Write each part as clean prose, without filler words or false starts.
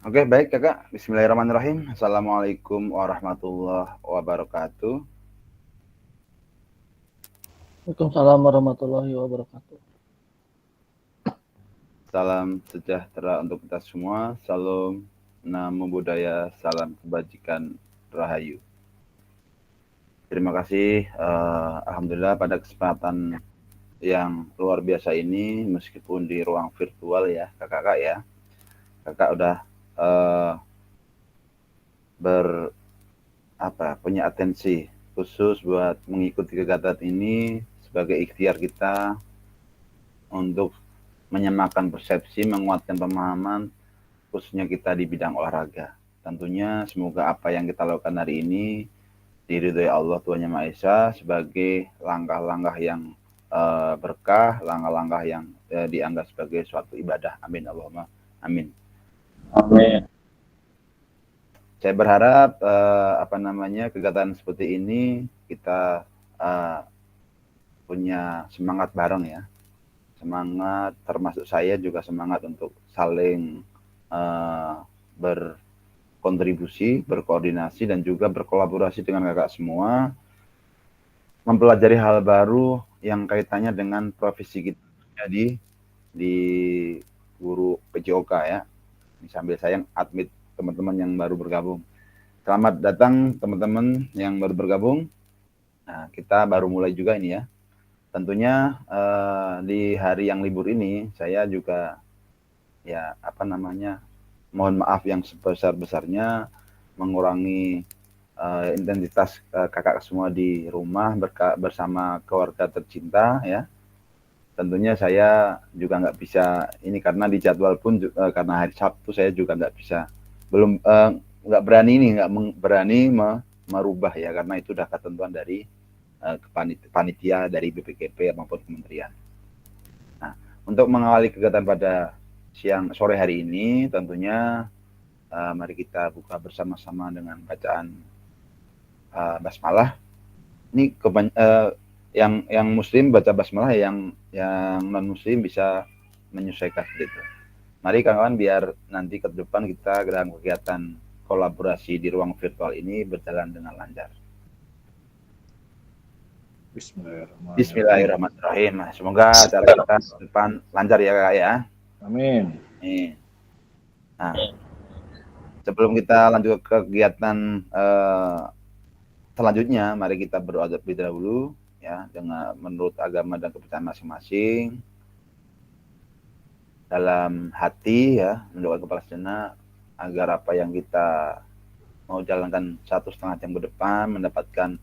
Oke, baik Kakak. Bismillahirrahmanirrahim. Assalamualaikum warahmatullahi wabarakatuh. Waalaikumsalam warahmatullahi wabarakatuh. Salam sejahtera untuk kita semua. Salam namo buddhaya, salam kebajikan, rahayu. Terima kasih. Alhamdulillah pada kesempatan yang luar biasa ini, meskipun di ruang virtual ya, kakak ya. Kakak udah uh, punya atensi khusus buat mengikuti kegiatan ini sebagai ikhtiar kita untuk menyamakan persepsi, menguatkan pemahaman, khususnya kita di bidang olahraga. Tentunya semoga apa yang kita lakukan hari ini diridhoi Allah Tuhan Yang Maha Esa sebagai langkah-langkah yang berkah, langkah-langkah yang dianggap sebagai suatu ibadah. Amin Allahumma amin. Amin. Saya berharap kegiatan seperti ini kita punya semangat bareng ya. Semangat, termasuk saya juga semangat untuk saling berkontribusi, berkoordinasi, dan juga berkolaborasi dengan kakak semua, mempelajari hal baru yang kaitannya dengan profesi kita di guru PJOK ya. Ini sambil saya admit teman-teman yang baru bergabung. Selamat datang teman-teman yang baru bergabung. Nah, kita baru mulai juga ini ya. Tentunya di hari yang libur ini saya juga ya mohon maaf yang sebesar-besarnya mengurangi intensitas kakak semua di rumah bersama keluarga tercinta ya. Tentunya saya juga nggak bisa ini karena di jadwal pun karena hari Sabtu saya juga nggak bisa nggak berani merubah ya, karena itu sudah ketentuan dari panitia dari BPKP maupun kementerian. Nah, untuk mengawali kegiatan pada sore hari ini, tentunya mari kita buka bersama-sama dengan bacaan basmalah. Ini yang muslim baca basmalah, yang non muslim bisa menyesuaikan gitu. Mari kawan-kawan, biar nanti ke depan kita dalam kegiatan kolaborasi di ruang virtual ini berjalan dengan lancar. Bismillahirrahmanirrahim. Bismillahirrahmanirrahim. Semoga acara kita ke depan lancar ya Kak ya. Amin. Nah, sebelum kita lanjut ke kegiatan selanjutnya, mari kita berdoa terlebih dahulu ya, dengan menurut agama dan kepercayaan masing-masing. Dalam hati ya, mendoakan kepala sejenak agar apa yang kita mau jalankan 1,5 jam ke depan mendapatkan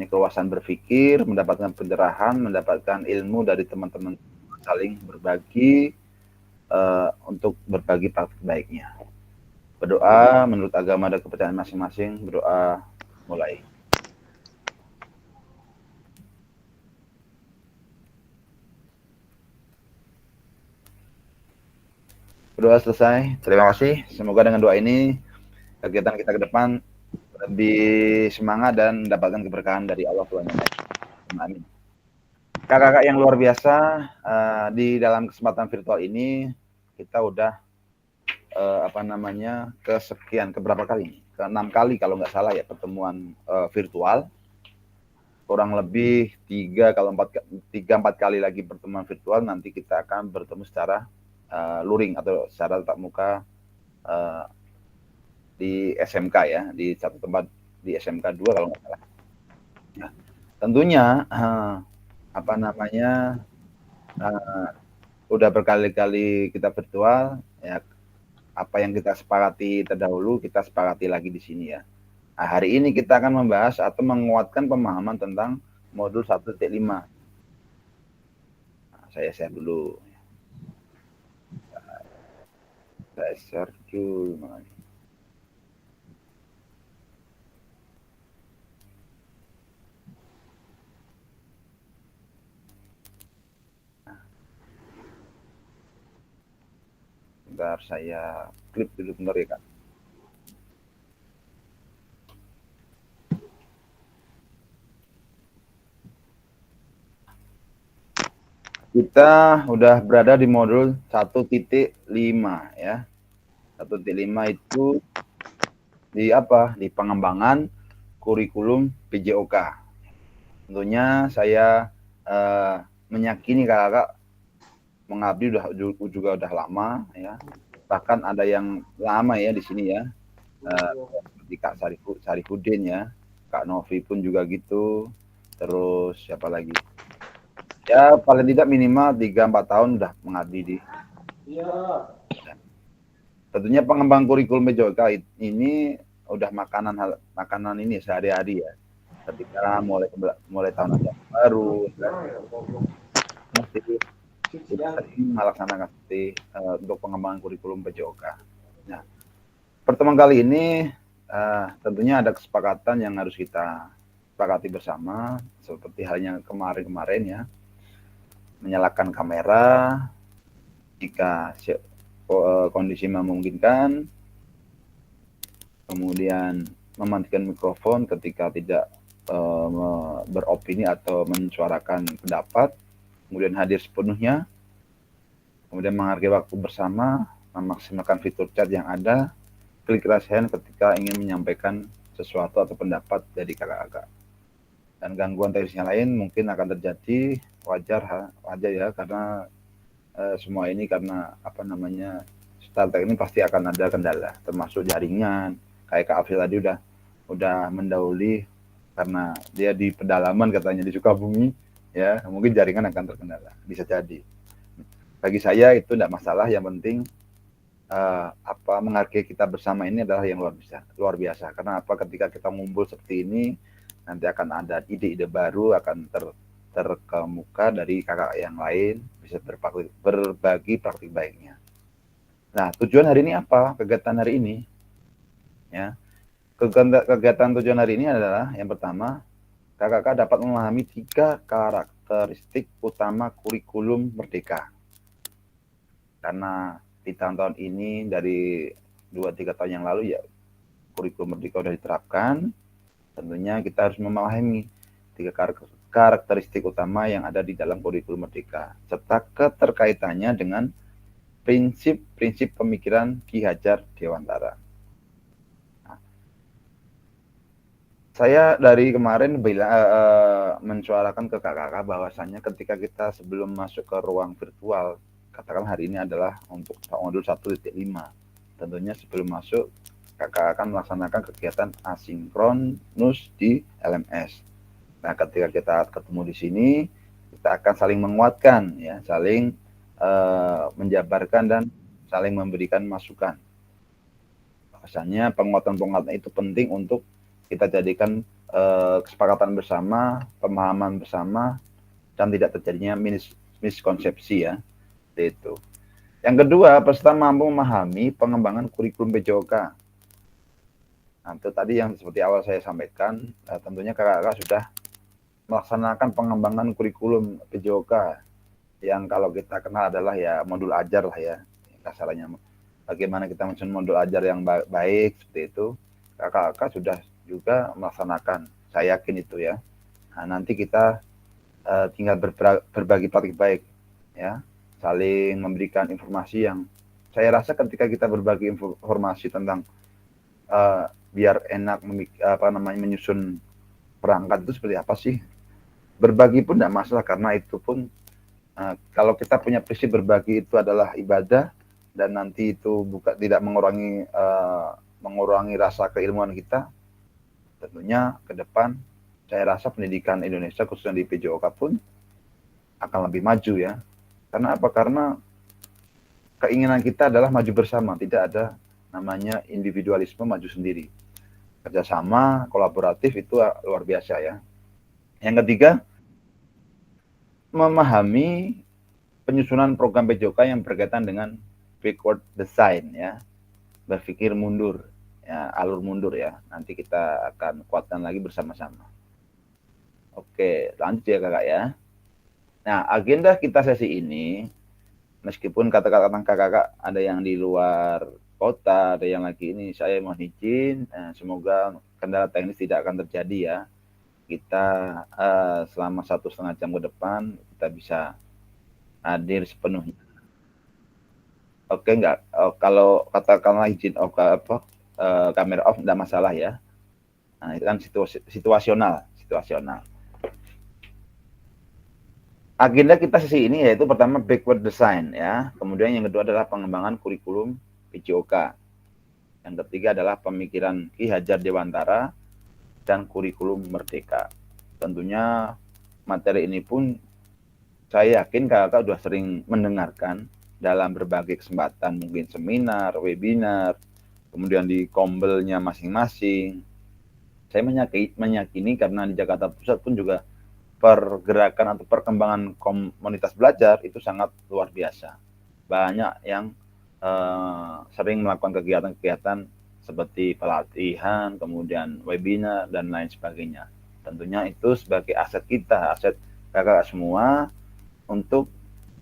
kewasan berpikir, mendapatkan pencerahan, mendapatkan ilmu dari teman-teman, saling berbagi untuk berbagi praktik baiknya. Berdoa menurut agama dan kepercayaan masing-masing. Berdoa mulai. Berdoa selesai. Terima kasih. Semoga dengan doa ini kegiatan kita ke depan lebih semangat dan mendapatkan keberkahan dari Allah Tuhan Yang Maha Esa. Amin. Kakak-kakak yang luar biasa, di dalam kesempatan virtual ini kita udah keberapa kali ini? Ke-6 kali kalau nggak salah ya pertemuan virtual. Kurang lebih 3-4 kali lagi pertemuan virtual, nanti kita akan bertemu secara luring atau secara tatap muka di SMK ya, di satu tempat di SMK 2 kalau nggak salah. Nah, tentunya udah berkali-kali kita virtual ya, apa yang kita sepakati terdahulu kita sepakati lagi di sini ya. Nah, hari ini kita akan membahas atau menguatkan pemahaman tentang modul 1.5. Nah, saya share dulu. Saya share dulu. Bentar, saya klip dulu bentar ya Kak. Kita udah berada di modul 1.5 ya. 1.5 itu di apa? Di pengembangan kurikulum PJOK. Tentunya saya meyakini kakak mengabdi juga udah lama ya. Bahkan ada yang lama ya di sini ya. Seperti Kak Sarifudin ya. Kak Novi pun juga gitu. Terus siapa lagi? Ya paling tidak minimal 3-4 tahun udah mengabdi di. Tentunya pengembang kurikulum PJOK ini udah makanan ini sehari-hari ya. Ketika mulai tahun ajaran baru, pasti kita sering melaksanakan untuk pengembangan kurikulum PJOK. Nah, pertemuan kali ini tentunya ada kesepakatan yang harus kita sepakati bersama, seperti halnya kemarin-kemarin ya, menyalakan kamera jika kondisi memungkinkan, kemudian mematikan mikrofon ketika tidak beropini atau mensuarakan pendapat, kemudian hadir sepenuhnya, kemudian menghargai waktu bersama, memaksimalkan fitur chat yang ada, klik raise hand ketika ingin menyampaikan sesuatu atau pendapat dari kakak-kakak. Dan gangguan teknis yang lain mungkin akan terjadi, wajar ya, karena semua ini karena apa namanya, startup ini pasti akan ada kendala, termasuk jaringan. Kayak Kak Afil tadi udah mendahului karena dia di pedalaman katanya di Sukabumi ya, mungkin jaringan akan terkendala, bisa jadi. Bagi saya itu tidak masalah, yang penting menghargai kita bersama ini adalah yang luar biasa. Karena apa, ketika kita ngumpul seperti ini nanti akan ada ide-ide baru, akan terkemuka dari kakak yang lain, bisa berbagi praktik baiknya. Nah, tujuan hari ini apa? Kegiatan hari ini ya. Kegiatan tujuan hari ini adalah yang pertama, kakak-kakak dapat memahami 3 karakteristik utama kurikulum Merdeka. Karena di tahun-tahun ini dari 2-3 tahun yang lalu ya kurikulum Merdeka sudah diterapkan, tentunya kita harus memahami 3 karakteristik utama yang ada di dalam kurikulum Merdeka serta keterkaitannya dengan prinsip-prinsip pemikiran Ki Hajar Dewantara. Nah, saya dari kemarin mensuarakan ke kakak-kakak bahwasannya ketika kita sebelum masuk ke ruang virtual, katakan hari ini adalah untuk modul 1.5. Tentunya sebelum masuk, kakak akan melaksanakan kegiatan asinkronus di LMS. Nah, ketika kita ketemu di sini, kita akan saling menguatkan, ya, saling menjabarkan dan saling memberikan masukan. Bahasanya penguatan-penguatan itu penting untuk kita jadikan kesepakatan bersama, pemahaman bersama, dan tidak terjadinya miskonsepsi ya. Itu. Yang kedua, peserta mampu memahami pengembangan kurikulum PJOK. Nah, itu tadi yang seperti awal saya sampaikan, tentunya kakak-kakak sudah melaksanakan pengembangan kurikulum PJOK yang kalau kita kenal adalah ya modul ajar lah ya, kasarnya. Bagaimana kita menyusun modul ajar yang baik seperti itu, kakak-kakak sudah juga melaksanakan. Saya yakin itu ya. Nah, nanti kita tinggal berbagi praktik baik ya, saling memberikan informasi yang saya rasa ketika kita berbagi informasi tentang biar enak menyusun perangkat itu seperti apa sih, berbagi pun tidak masalah, karena itu pun kalau kita punya prinsip berbagi itu adalah ibadah dan nanti itu tidak mengurangi rasa keilmuan kita, tentunya ke depan saya rasa pendidikan Indonesia khususnya di PJOK pun akan lebih maju ya. Karena apa? Karena keinginan kita adalah maju bersama, tidak ada namanya individualisme maju sendiri. Kerjasama, kolaboratif itu luar biasa ya. Yang ketiga, memahami penyusunan program PJOK yang berkaitan dengan backward design ya, berpikir mundur ya, alur mundur ya. Nanti kita akan kuatkan lagi bersama-sama. Oke, lanjut ya kakak ya. Nah, agenda kita sesi ini, meskipun kata-kata kakak ada yang di luar kota, ada yang lagi ini, saya mohon izin, semoga kendala teknis tidak akan terjadi ya. Kita selama 1,5 jam ke depan kita bisa hadir sepenuhnya. Oke, enggak. Kalau katakanlah izin kamera off enggak masalah ya. Nah, itu kan situasional. Agenda kita sesi ini yaitu pertama backward design ya. Kemudian yang kedua adalah pengembangan kurikulum PJOK. Yang ketiga adalah pemikiran Ki Hajar Dewantara dan kurikulum Merdeka. Tentunya materi ini pun saya yakin kakak sudah sering mendengarkan dalam berbagai kesempatan, mungkin seminar, webinar, kemudian di kombelnya masing-masing. Saya meyakini karena di Jakarta Pusat pun juga pergerakan atau perkembangan komunitas belajar itu sangat luar biasa. Banyak yang sering melakukan kegiatan-kegiatan seperti pelatihan, kemudian webinar, dan lain sebagainya. Tentunya itu sebagai aset kita, aset kakak semua untuk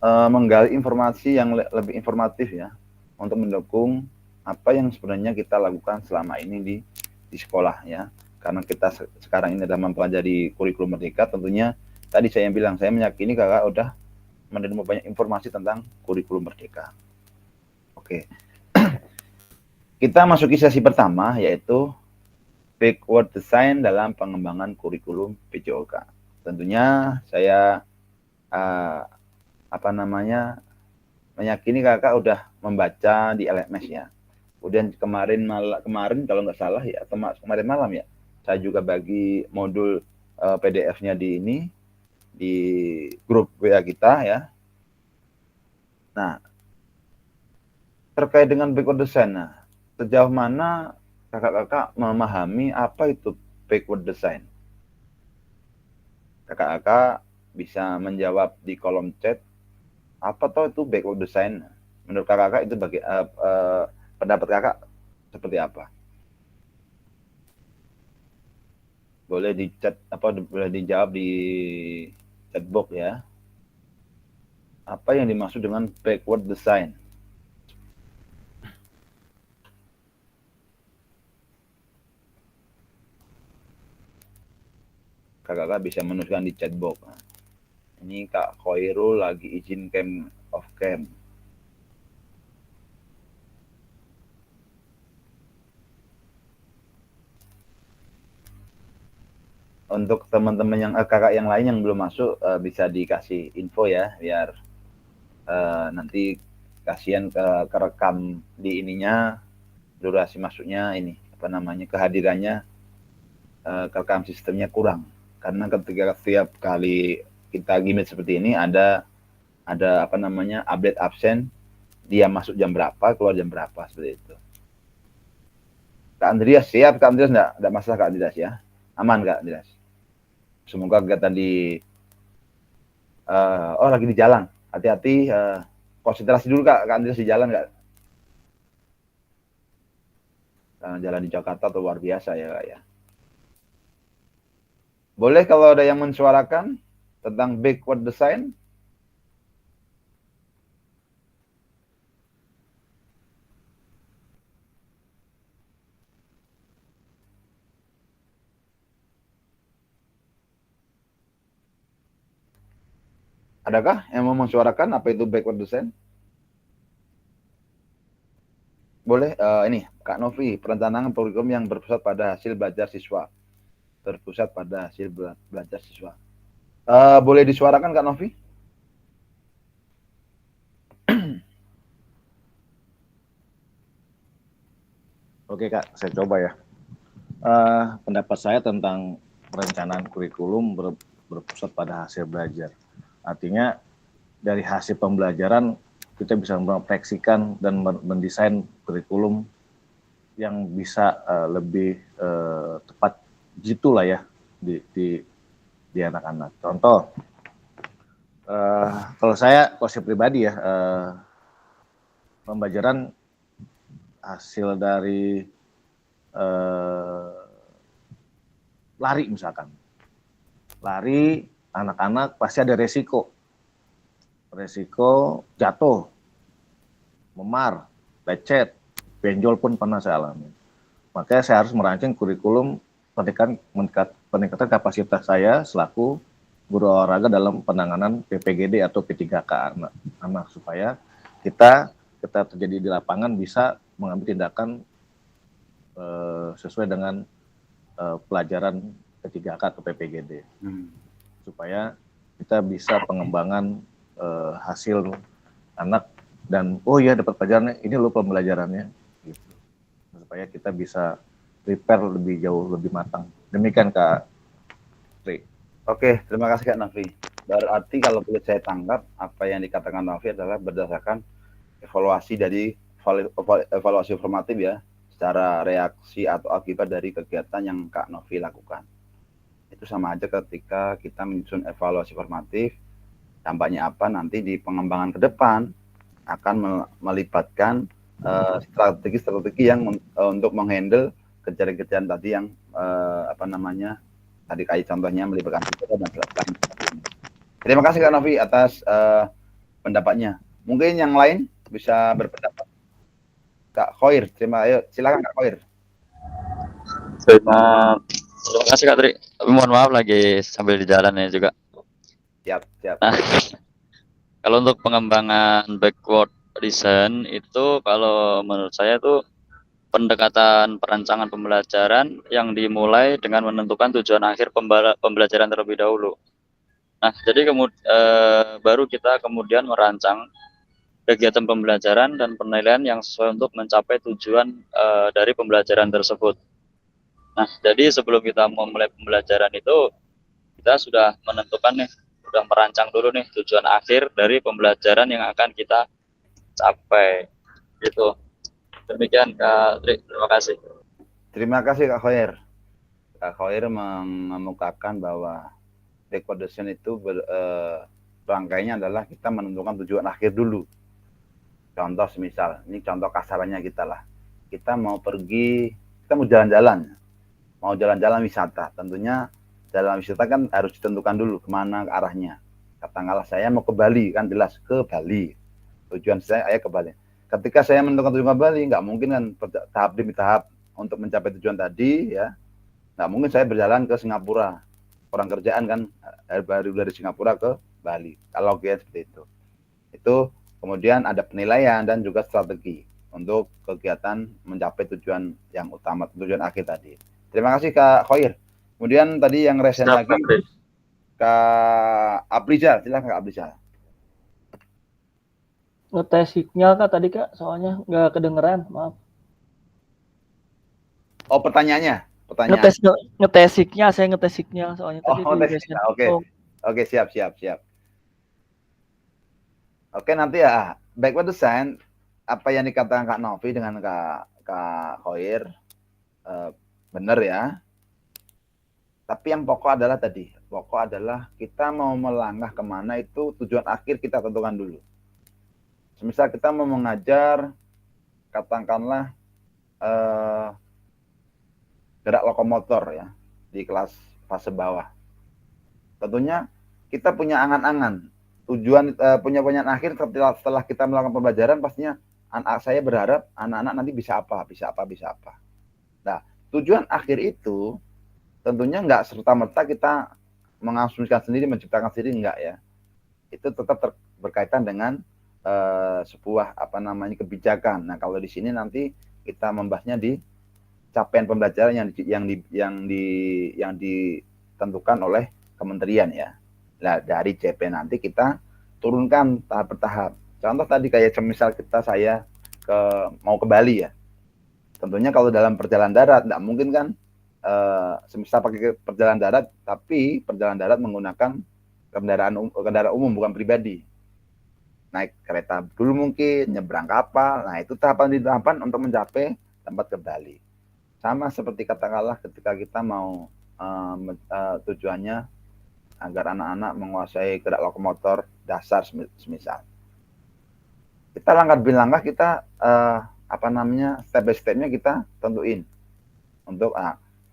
menggali informasi yang lebih informatif ya, untuk mendukung apa yang sebenarnya kita lakukan selama ini di sekolah ya. Karena kita sekarang ini adalah mempelajari kurikulum Merdeka, tentunya tadi saya bilang, saya meyakini kakak udah menerima banyak informasi tentang kurikulum Merdeka. Oke. Kita masuki sesi pertama, yaitu backward design dalam pengembangan kurikulum PJOK. Tentunya saya meyakini kakak udah membaca di LMS ya. Kemudian kemarin kalau nggak salah ya, kemarin malam ya, saya juga bagi modul PDF-nya di grup WA kita ya. Nah, terkait dengan backward design, sejauh mana kakak-kakak memahami apa itu backward design? Kakak-kakak bisa menjawab di kolom chat, apa toh itu backward design? Menurut kakak itu pendapat kakak seperti apa? Boleh di chat boleh dijawab di chat box ya. Apa yang dimaksud dengan backward design? Kakak bisa menuliskan di chat box. Ini Kak Khairul lagi izin camp off cam. Untuk teman-teman yang kakak yang lain yang belum masuk bisa dikasih info ya, biar nanti kasihan kerekam di ininya, durasi masuknya ini kehadirannya kerekam sistemnya kurang, karena ketika setiap kali kita gimmick seperti ini ada update absen, dia masuk jam berapa, keluar jam berapa, seperti itu. Kak Andreas siap? Kak Andreas enggak masalah Kak Andreas ya? Aman Kak Andreas? Semoga kegiatan lagi di jalan. Hati-hati, konsentrasi dulu Kak Andreas di jalan Kak. Jalan di Jakarta tuh luar biasa ya Kak ya. Boleh kalau ada yang mensuarakan tentang backward design? Adakah yang mau mensuarakan apa itu backward design? Boleh, ini Kak Novi, perencanaan kurikulum yang berpusat pada hasil belajar siswa. Berpusat pada hasil belajar siswa. Boleh disuarakan Kak Novi? Oke Kak, saya coba ya. Pendapat saya tentang perencanaan kurikulum berpusat pada hasil belajar. Artinya dari hasil pembelajaran kita bisa merefleksikan dan mendesain kurikulum yang bisa lebih tepat gitulah ya di anak-anak. Contoh, kalau saya pribadi ya, pembelajaran hasil dari lari misalkan. Lari, anak-anak pasti ada resiko jatuh, memar, lecet, benjol pun pernah saya alami. Makanya saya harus merancang kurikulum peningkatan kapasitas saya selaku guru olahraga dalam penanganan PPGD atau P3K anak supaya kita terjadi di lapangan bisa mengambil tindakan sesuai dengan pelajaran P3K atau PPGD supaya kita bisa pengembangan hasil anak dan oh ya dapat pelajarannya ini loh pembelajarannya gitu supaya kita bisa prepare lebih jauh lebih matang. Demikian Kak Tri. Oke, terima kasih Kak Novi. Berarti kalau boleh saya tangkap apa yang dikatakan Novi adalah berdasarkan evaluasi dari evaluasi formatif ya, secara reaksi atau akibat dari kegiatan yang Kak Novi lakukan. Itu sama aja ketika kita menyusun evaluasi formatif, dampaknya apa nanti di pengembangan ke depan akan melibatkan strategi-strategi yang untuk menghandle kejadian-kejadian tadi yang tadi kayak contohnya melibatkan kita dan lain sebagainya. Terima kasih Kak Novi atas pendapatnya. Mungkin yang lain bisa berpendapat. Kak Khoir, silakan Kak Khoir. Terima kasih Kak Tri. Tapi mohon maaf lagi sambil di jalan ya juga. Siap. Nah, kalau untuk pengembangan backward design itu kalau menurut saya itu pendekatan perancangan pembelajaran yang dimulai dengan menentukan tujuan akhir pembelajaran terlebih dahulu. Nah, jadi baru kita kemudian merancang kegiatan pembelajaran dan penilaian yang sesuai untuk mencapai tujuan dari pembelajaran tersebut. Nah, jadi sebelum kita memulai pembelajaran itu, kita sudah menentukan nih, sudah merancang dulu nih tujuan akhir dari pembelajaran yang akan kita capai. Gitu. Demikian Kak Tri, terima kasih. Terima kasih Kak Khoir. Kak Khoir mengemukakan bahwa recordation itu rangkaiannya adalah kita menentukan tujuan akhir dulu. Contoh semisal, ini contoh kasarannya kita lah. Kita mau pergi, kita mau jalan-jalan wisata. Tentunya jalan wisata kan harus ditentukan dulu kemana arahnya. Katakanlah saya mau ke Bali, kan jelas ke Bali. Tujuan saya ke Bali. Ketika saya menentukan tujuan ke Bali, nggak mungkin kan tahap demi tahap untuk mencapai tujuan tadi ya. Nggak mungkin saya berjalan ke Singapura. Orang kerjaan kan baru dari Singapura ke Bali. Kalau kayak seperti itu. Itu kemudian ada penilaian dan juga strategi untuk kegiatan mencapai tujuan yang utama, tujuan akhir tadi. Terima kasih Kak Khoir. Kemudian tadi yang resen lagi Kak Abrizal, silakan Kak Abrizal. Ngetes sinyal Kak tadi Kak, soalnya nggak kedengeran, maaf. Oh pertanyaannya? Ngetes sinyal, saya ngetes sinyal soalnya tadi Oke, siap. Oke, nanti ya backward design apa yang dikatakan Kak Novi dengan Kak Khoir benar ya. Tapi yang pokok adalah kita mau melangkah kemana itu tujuan akhir kita tentukan dulu. Semisal kita mau mengajar, katakanlah gerak lokomotor ya di kelas fase bawah. Tentunya kita punya angan-angan, punya akhir setelah kita melakukan pembelajaran pastinya saya berharap anak-anak nanti bisa apa. Nah, tujuan akhir itu tentunya nggak serta-merta kita mengasumsikan sendiri, menciptakan sendiri, enggak ya. Itu tetap berkaitan dengan sebuah kebijakan. Nah, kalau di sini nanti kita membahasnya di capaian pembelajaran yang ditentukan oleh kementerian ya. Nah, dari CP nanti kita turunkan tahap per tahap. Contoh tadi kayak semisal saya mau ke Bali ya. Tentunya kalau dalam perjalanan darat nggak mungkin kan semisal pakai perjalanan darat, tapi perjalanan darat menggunakan kendaraan umum bukan pribadi. Naik kereta dulu mungkin, nyebrang kapal. Nah, itu tahapan untuk mencapai tempat ke Bali. Sama seperti katakanlah ketika kita mau tujuannya agar anak-anak menguasai gerak lokomotor dasar semisal. Kita langkah demi langkah kita step by stepnya kita tentuin. Untuk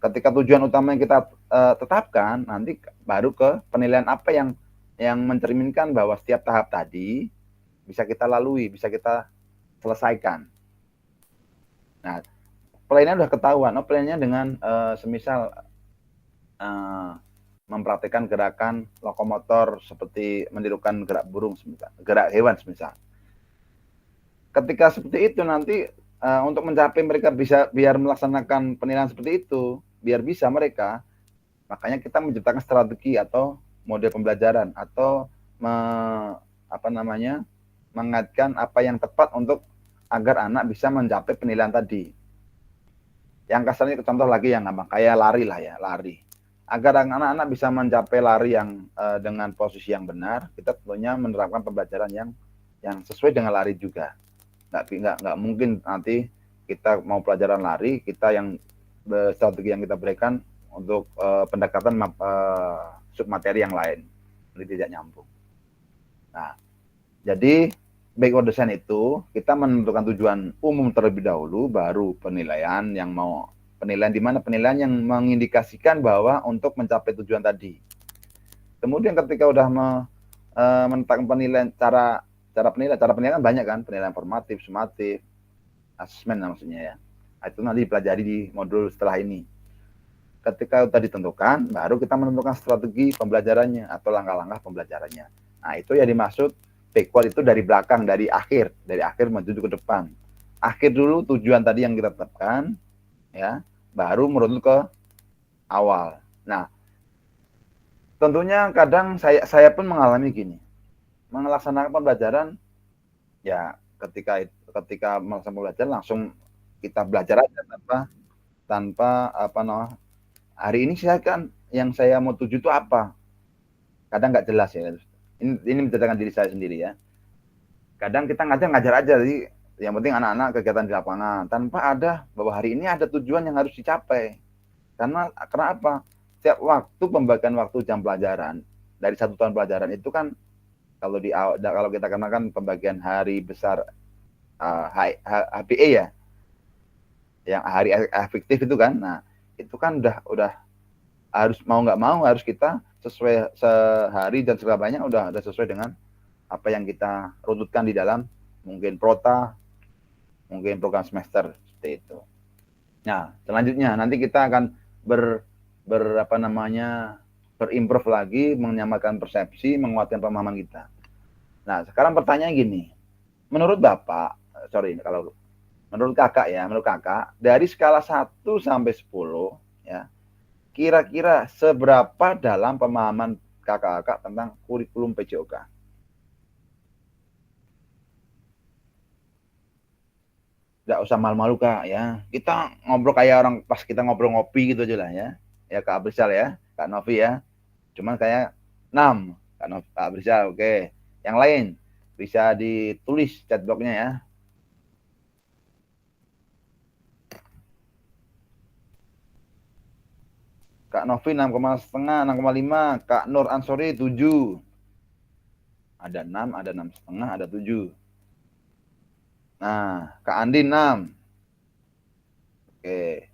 ketika tujuan utama yang kita tetapkan, nanti baru ke penilaian apa yang mencerminkan bahwa setiap tahap tadi bisa kita lalui, bisa kita selesaikan. Nah, plannya udah ketahuan. Plannya dengan semisal mempraktikkan gerakan lokomotor seperti menirukan gerak burung, gerak hewan semisal. Ketika seperti itu nanti untuk mencapai mereka bisa biar melaksanakan penilaian seperti itu, biar bisa mereka, makanya kita menciptakan strategi atau model pembelajaran atau mengaitkan apa yang tepat untuk agar anak bisa mencapai penilaian tadi. Yang kasarnya contoh lagi yang gampang, kayak lari lah ya, lari. Agar anak-anak bisa mencapai lari yang dengan posisi yang benar, kita tentunya menerapkan pembelajaran yang sesuai dengan lari juga. Nggak mungkin nanti kita mau pelajaran lari, kita yang strategi yang kita berikan untuk pendekatan submateri yang lain, ini tidak nyambung. Nah, jadi backward design itu kita menentukan tujuan umum terlebih dahulu, baru penilaian yang mau penilaian di mana penilaian yang mengindikasikan bahwa untuk mencapai tujuan tadi. Kemudian ketika udah menetapkan penilaian cara penilaian kan banyak kan, penilaian formatif, sumatif, asesmen maksudnya ya. Itu nanti dipelajari di modul setelah ini. Ketika sudah ditentukan, baru kita menentukan strategi pembelajarannya atau langkah-langkah pembelajarannya. Nah, itu yang dimaksud backward itu dari belakang, dari akhir menuju ke depan. Akhir dulu tujuan tadi yang kita tetapkan, ya, baru merunut ke awal. Nah, tentunya kadang saya pun mengalami gini, melaksanakan pembelajaran, ya ketika melaksanakan pembelajaran langsung kita belajar aja tanpa hari ini saya kan yang saya mau tuju itu apa, kadang nggak jelas ya. Ini menceritakan diri saya sendiri ya. Kadang kita ngajar aja, jadi yang penting anak-anak kegiatan di lapangan tanpa ada bahwa hari ini ada tujuan yang harus dicapai. Karena apa? Setiap waktu pembagian waktu jam pelajaran dari 1 tahun pelajaran itu kan kalau kita kenakan pembagian hari besar HPE ya, yang hari efektif itu kan. Nah, itu kan udah harus mau nggak mau harus kita sesuai sehari dan segalanya udah sesuai dengan apa yang kita runtutkan di dalam mungkin prota, mungkin program semester seperti itu. Nah, selanjutnya nanti kita akan berimprove lagi, menyamakan persepsi, menguatkan pemahaman kita. Nah, sekarang pertanyaannya gini. Menurut kakak dari skala 1 sampai 10 ya, kira-kira seberapa dalam pemahaman kakak-kakak tentang kurikulum PJOK? Nggak usah malu-malu Kak ya. Kita ngobrol kayak orang pas kita ngobrol ngopi gitu aja lah ya. Ya Kak Abrizal ya, Kak Novi ya. Cuman kayak 6, Kak Abrizal, oke. Yang lain bisa ditulis chat box-nya ya. Kak Novi 6,5, 6,5. Kak Nur Ansori 7. Ada 6, ada 6,5, ada 7. Nah, Kak Andi 6. Oke.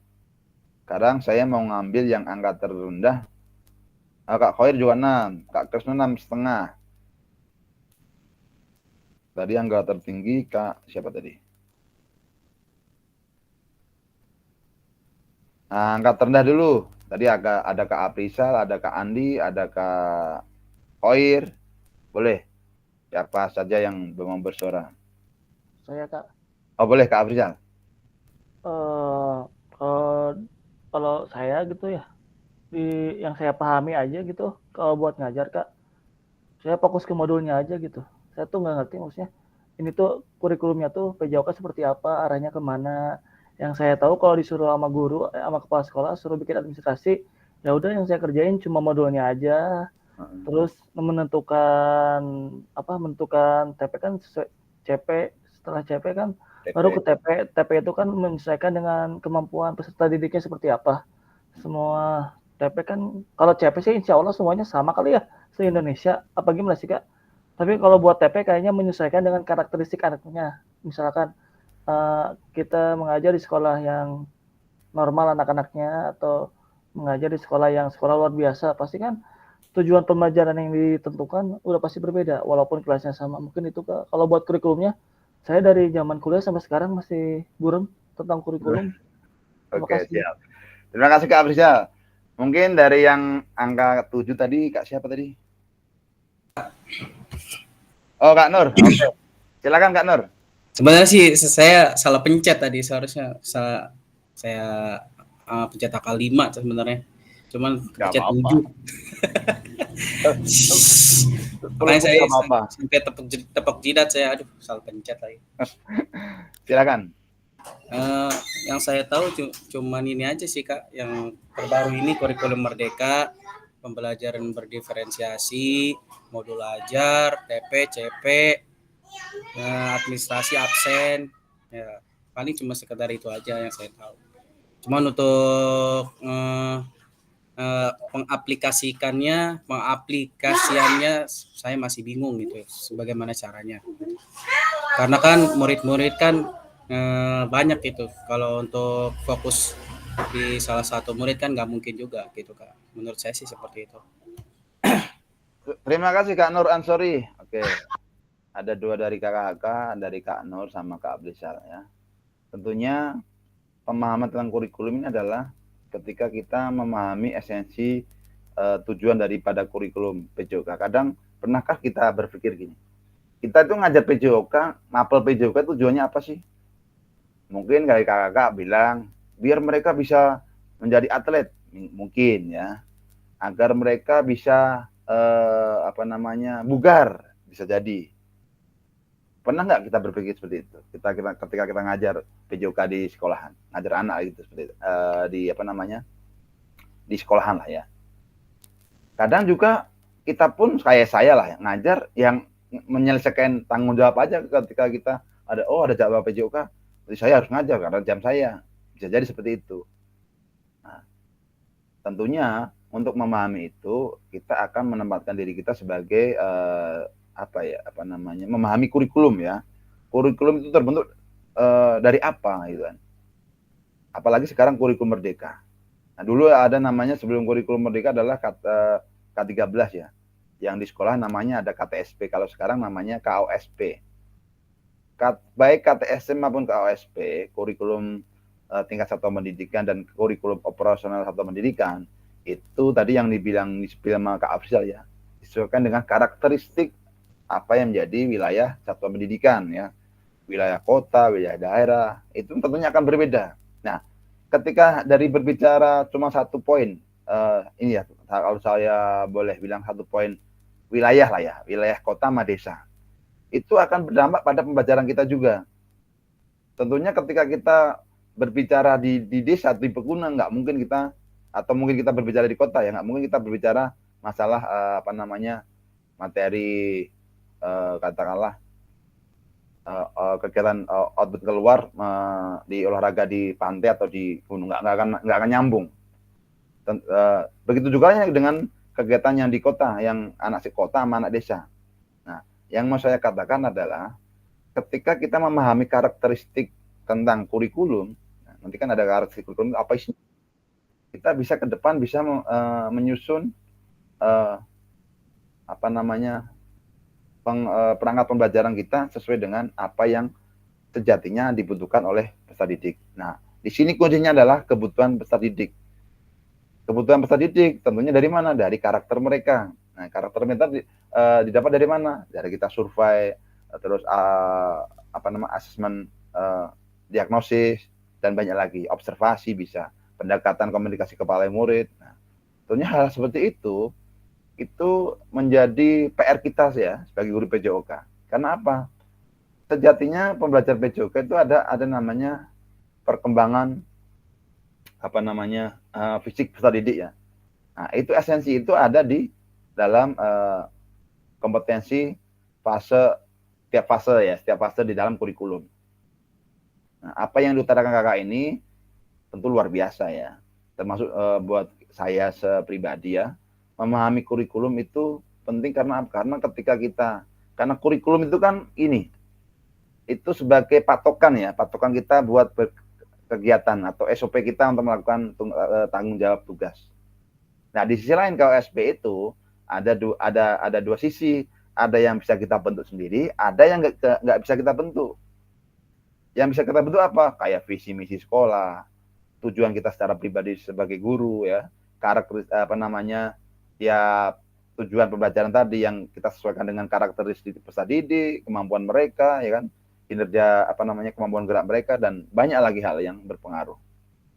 Sekarang saya mau ngambil yang angka terendah. Kak Khoir juga 6. Kak Krisna 6,5. Tadi angka tertinggi Kak siapa tadi? Nah, angka terendah dulu. Tadi ada Kak Aprisal, ada Kak Andi, ada Kak Khoir. Boleh. Siapa saja yang mau bersuara? Saya Kak. Oh boleh Kak Aprisal. Kalau saya gitu ya, yang saya pahami aja gitu, kalau buat ngajar Kak, saya fokus ke modulnya aja gitu. Saya tuh nggak ngerti maksudnya, ini tuh kurikulumnya tuh PJOK seperti apa, arahnya kemana. Yang saya tahu kalau disuruh sama guru, sama kepala sekolah, suruh bikin administrasi, ya udah yang saya kerjain cuma modulnya aja. Terus menentukan TP kan sesuai CP, setelah CP kan baru ke TP. TP itu kan menyesuaikan dengan kemampuan peserta didiknya seperti apa. Semua TP kan, kalau CP sih insya Allah semuanya sama kali ya se-Indonesia. Apa gimana sih Kak? Tapi kalau buat TP kayaknya menyesuaikan dengan karakteristik anaknya. Misalkan kita mengajar di sekolah yang normal anak-anaknya atau mengajar di sekolah yang sekolah luar biasa, pasti kan tujuan pembelajaran yang ditentukan udah pasti berbeda walaupun kelasnya sama. Mungkin itu Kak. Kalau buat kurikulumnya, saya dari zaman kuliah sampai sekarang masih buram tentang kurikulum. Oke, siap. Terima kasih Kak Aprizal. Mungkin dari yang angka 7 tadi, Kak siapa tadi? Oh, Kak Nur. Oke. Silakan Kak Nur. Sebenarnya sih saya salah pencet tadi, seharusnya saya pencet angka 5 sebenarnya. Cuman pencet 7. Makanya saya sampai tepuk jidat saya, aduh salah pencet lagi. Silakan. Yang saya tahu cuman ini aja sih Kak, yang terbaru ini kurikulum merdeka, pembelajaran berdiferensiasi, modul ajar, TP, CP, administrasi absen, ya paling cuma sekedar itu aja yang saya tahu. Cuman untuk pengaplikasiannya saya masih bingung gitu, sebagaimana caranya. Karena kan murid-murid kan banyak gitu. Kalau untuk fokus di salah satu murid kan nggak mungkin juga gitu Kak. Menurut saya sih seperti itu. Terima kasih Kak Nur Ansori. Oke. Ada 2 dari kakak, dari Kak Nur sama Kak Ablisal ya. Tentunya pemahaman tentang kurikulum ini adalah ketika kita memahami esensi tujuan daripada kurikulum PJOK. Kadang pernahkah kita berpikir gini, kita itu ngajar PJOK, mapel PJOK tujuannya apa sih? Mungkin kayak kakak bilang, biar mereka bisa menjadi atlet, mungkin ya, agar mereka bisa bugar, bisa jadi. Pernah nggak kita berpikir seperti itu? Ketika kita ngajar PJOK di sekolahan, ngajar anak gitu seperti itu, di sekolahan lah ya. Kadang juga kita pun kayak saya lah ngajar yang menyelesaikan tanggung jawab aja ketika kita ada jadwal PJOK, jadi saya harus ngajar karena jam saya, bisa jadi seperti itu. Nah, tentunya untuk memahami itu kita akan menempatkan diri kita sebagai memahami kurikulum ya. Kurikulum itu terbentuk dari apa gitu kan. Apalagi sekarang kurikulum merdeka. Nah, dulu ada namanya sebelum kurikulum merdeka adalah K13 ya. Yang di sekolah namanya ada KTSP, kalau sekarang namanya KOSP. Baik KTSP maupun KOSP, kurikulum tingkat satuan pendidikan dan kurikulum operasional satuan pendidikan, itu tadi yang dibilang sama Kak Afrizal ya, disesuaikan dengan karakteristik apa yang menjadi wilayah satuan pendidikan ya. Wilayah kota, wilayah daerah, itu tentunya akan berbeda. Nah, ketika dari berbicara cuma 1 poin, ini ya, kalau saya boleh bilang 1 poin wilayah lah ya, wilayah kota sama desa, itu akan berdampak pada pembelajaran kita juga. Tentunya ketika kita berbicara di desa, di pegunungan, nggak mungkin kita, atau mungkin kita berbicara di kota ya, nggak mungkin kita berbicara masalah materi katakanlah kegiatan outbound keluar di olahraga di pantai atau di gunung, nggak akan nyambung. Begitu juga dengan kegiatan yang di kota, yang anak kota sama anak desa. Nah, yang mau saya katakan adalah ketika kita memahami karakteristik tentang kurikulum, nanti kan ada karakteristik kurikulum apa isinya, kita bisa ke depan bisa menyusun perangkat pembelajaran kita sesuai dengan apa yang sejatinya dibutuhkan oleh peserta didik. Nah, di sini kuncinya adalah kebutuhan peserta didik. Kebutuhan peserta didik tentunya dari mana? Dari karakter mereka. Nah, karakter mereka didapat dari mana? Dari kita survei, terus asesmen, diagnosis, dan banyak lagi. Observasi bisa, pendekatan komunikasi kepala murid. Nah, tentunya hal seperti itu menjadi PR kita ya sebagai guru PJOK. Karena apa? Sejatinya pembelajar PJOK itu ada namanya perkembangan fisik peserta didik ya. Nah, itu esensi itu ada di dalam kompetensi setiap fase di dalam kurikulum. Nah, apa yang diutarakan kakak ini tentu luar biasa ya. Termasuk buat saya pribadi ya. Memahami kurikulum itu penting karena karena kurikulum itu kan itu sebagai patokan kita buat kegiatan atau SOP kita untuk melakukan tanggung jawab tugas. Nah, di sisi lain KOSP itu ada 2 sisi, ada yang bisa kita bentuk sendiri, ada yang nggak bisa kita bentuk. Yang bisa kita bentuk apa? Kayak visi misi sekolah, tujuan kita secara pribadi sebagai guru ya, ya tujuan pembelajaran tadi yang kita sesuaikan dengan karakteristik peserta didik, kemampuan mereka, ya kan, kinerja kemampuan gerak mereka, dan banyak lagi hal yang berpengaruh.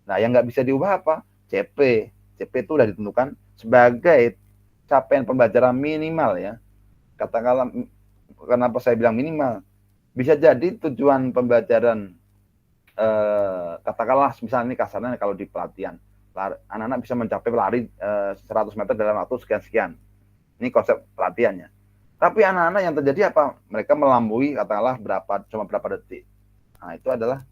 Nah, yang nggak bisa diubah apa? CP. CP itu sudah ditentukan sebagai capaian pembelajaran minimal ya. Katakanlah, kenapa saya bilang minimal? Bisa jadi tujuan pembelajaran katakanlah misalnya ini kasarnya kalau di pelatihan, anak-anak bisa mencapai lari 100 meter dalam waktu sekian-sekian. Ini konsep pelatihannya. Tapi anak-anak yang terjadi apa? Mereka melampaui katakanlah cuma berapa detik. Nah, itu adalah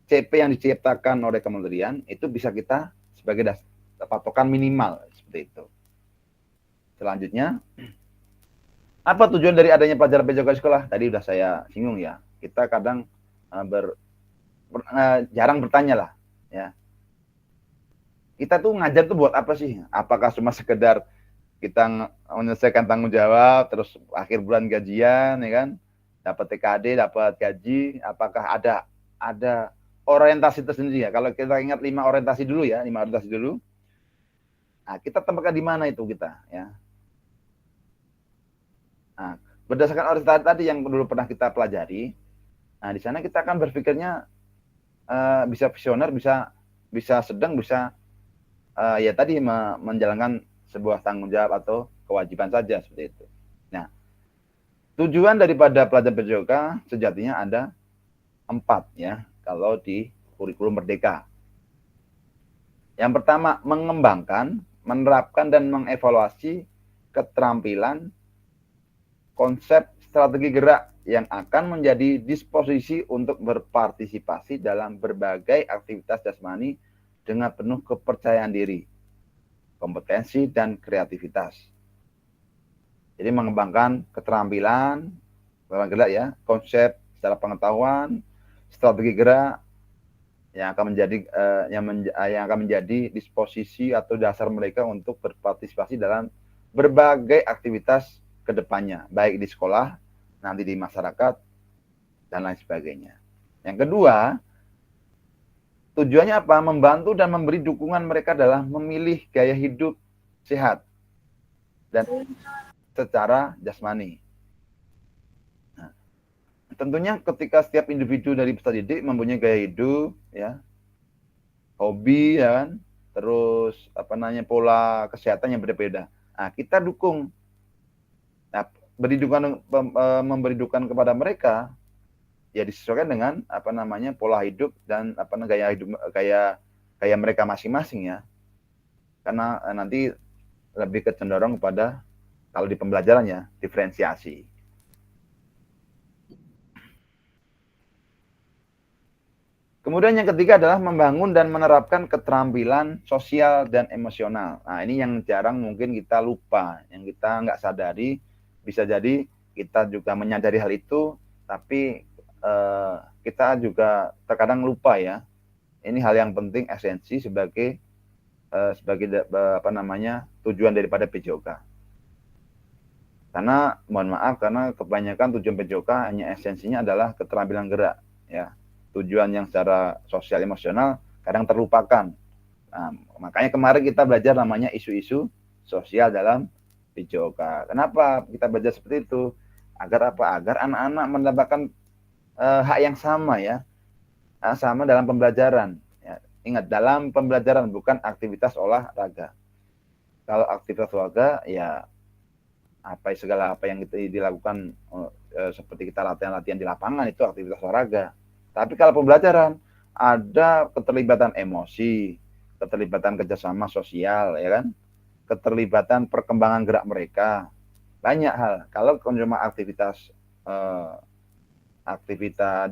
CP yang diciptakan oleh kementerian, itu bisa kita sebagai patokan minimal seperti itu. Selanjutnya, apa tujuan dari adanya pelajaran PJOK di sekolah? Tadi sudah saya singgung ya. Kita kadang jarang bertanya lah ya. Kita tuh ngajar tuh buat apa sih? Apakah cuma sekedar kita menyelesaikan tanggung jawab, terus akhir bulan gajian, ya kan? Dapat TKD, dapat gaji. Apakah ada orientasi tersendiri ya? Kalau kita ingat 5 orientasi dulu ya, 5 orientasi dulu. Nah, kita tempatkan di mana itu kita ya? Nah, berdasarkan orientasi tadi yang dulu pernah kita pelajari, nah di sana kita akan berpikirnya bisa visioner, bisa sedang, bisa ya tadi menjalankan sebuah tanggung jawab atau kewajiban saja seperti itu. Nah, tujuan daripada pelajaran PJOK sejatinya ada 4 ya kalau di kurikulum Merdeka. Yang pertama, mengembangkan, menerapkan dan mengevaluasi keterampilan konsep strategi gerak yang akan menjadi disposisi untuk berpartisipasi dalam berbagai aktivitas jasmani dengan penuh kepercayaan diri, kompetensi, dan kreativitas. Jadi mengembangkan keterampilan, gerak ya, konsep secara pengetahuan, strategi gerak yang akan menjadi disposisi atau dasar mereka untuk berpartisipasi dalam berbagai aktivitas kedepannya, baik di sekolah, nanti di masyarakat, dan lain sebagainya. Yang kedua, tujuannya apa? Membantu dan memberi dukungan mereka dalam memilih gaya hidup sehat dan secara jasmani. Nah, tentunya ketika setiap individu dari peserta didik mempunyai gaya hidup, ya, hobi, ya kan, terus pola kesehatan yang berbeda. Nah, kita dukung. Nah, memberi dukungan kepada mereka ya disesuaikan dengan pola hidup dan gaya mereka masing-masing ya. Karena nanti lebih kecenderung kepada kalau di pembelajaran ya diferensiasi. Kemudian yang ketiga adalah membangun dan menerapkan keterampilan sosial dan emosional. Nah, ini yang jarang mungkin kita lupa, yang kita nggak sadari. Bisa jadi kita juga menyadari hal itu, tapi kita juga terkadang lupa ya. Ini hal yang penting, esensi sebagai tujuan daripada PJOK. Karena mohon maaf, karena kebanyakan tujuan PJOK hanya esensinya adalah keterampilan gerak ya. Tujuan yang secara sosial emosional kadang terlupakan. Nah, makanya kemarin kita belajar namanya isu-isu sosial dalam PJOK. Kenapa kita belajar seperti itu? Agar apa? Agar anak-anak mendapatkan hak yang sama ya, sama dalam pembelajaran. Ya. Ingat, dalam pembelajaran, bukan aktivitas olahraga. Kalau aktivitas olahraga ya segala apa yang dilakukan seperti kita latihan-latihan di lapangan itu aktivitas olahraga. Tapi kalau pembelajaran ada keterlibatan emosi, keterlibatan kerjasama sosial, ya kan, keterlibatan perkembangan gerak mereka, banyak hal. Kalau cuma aktivitas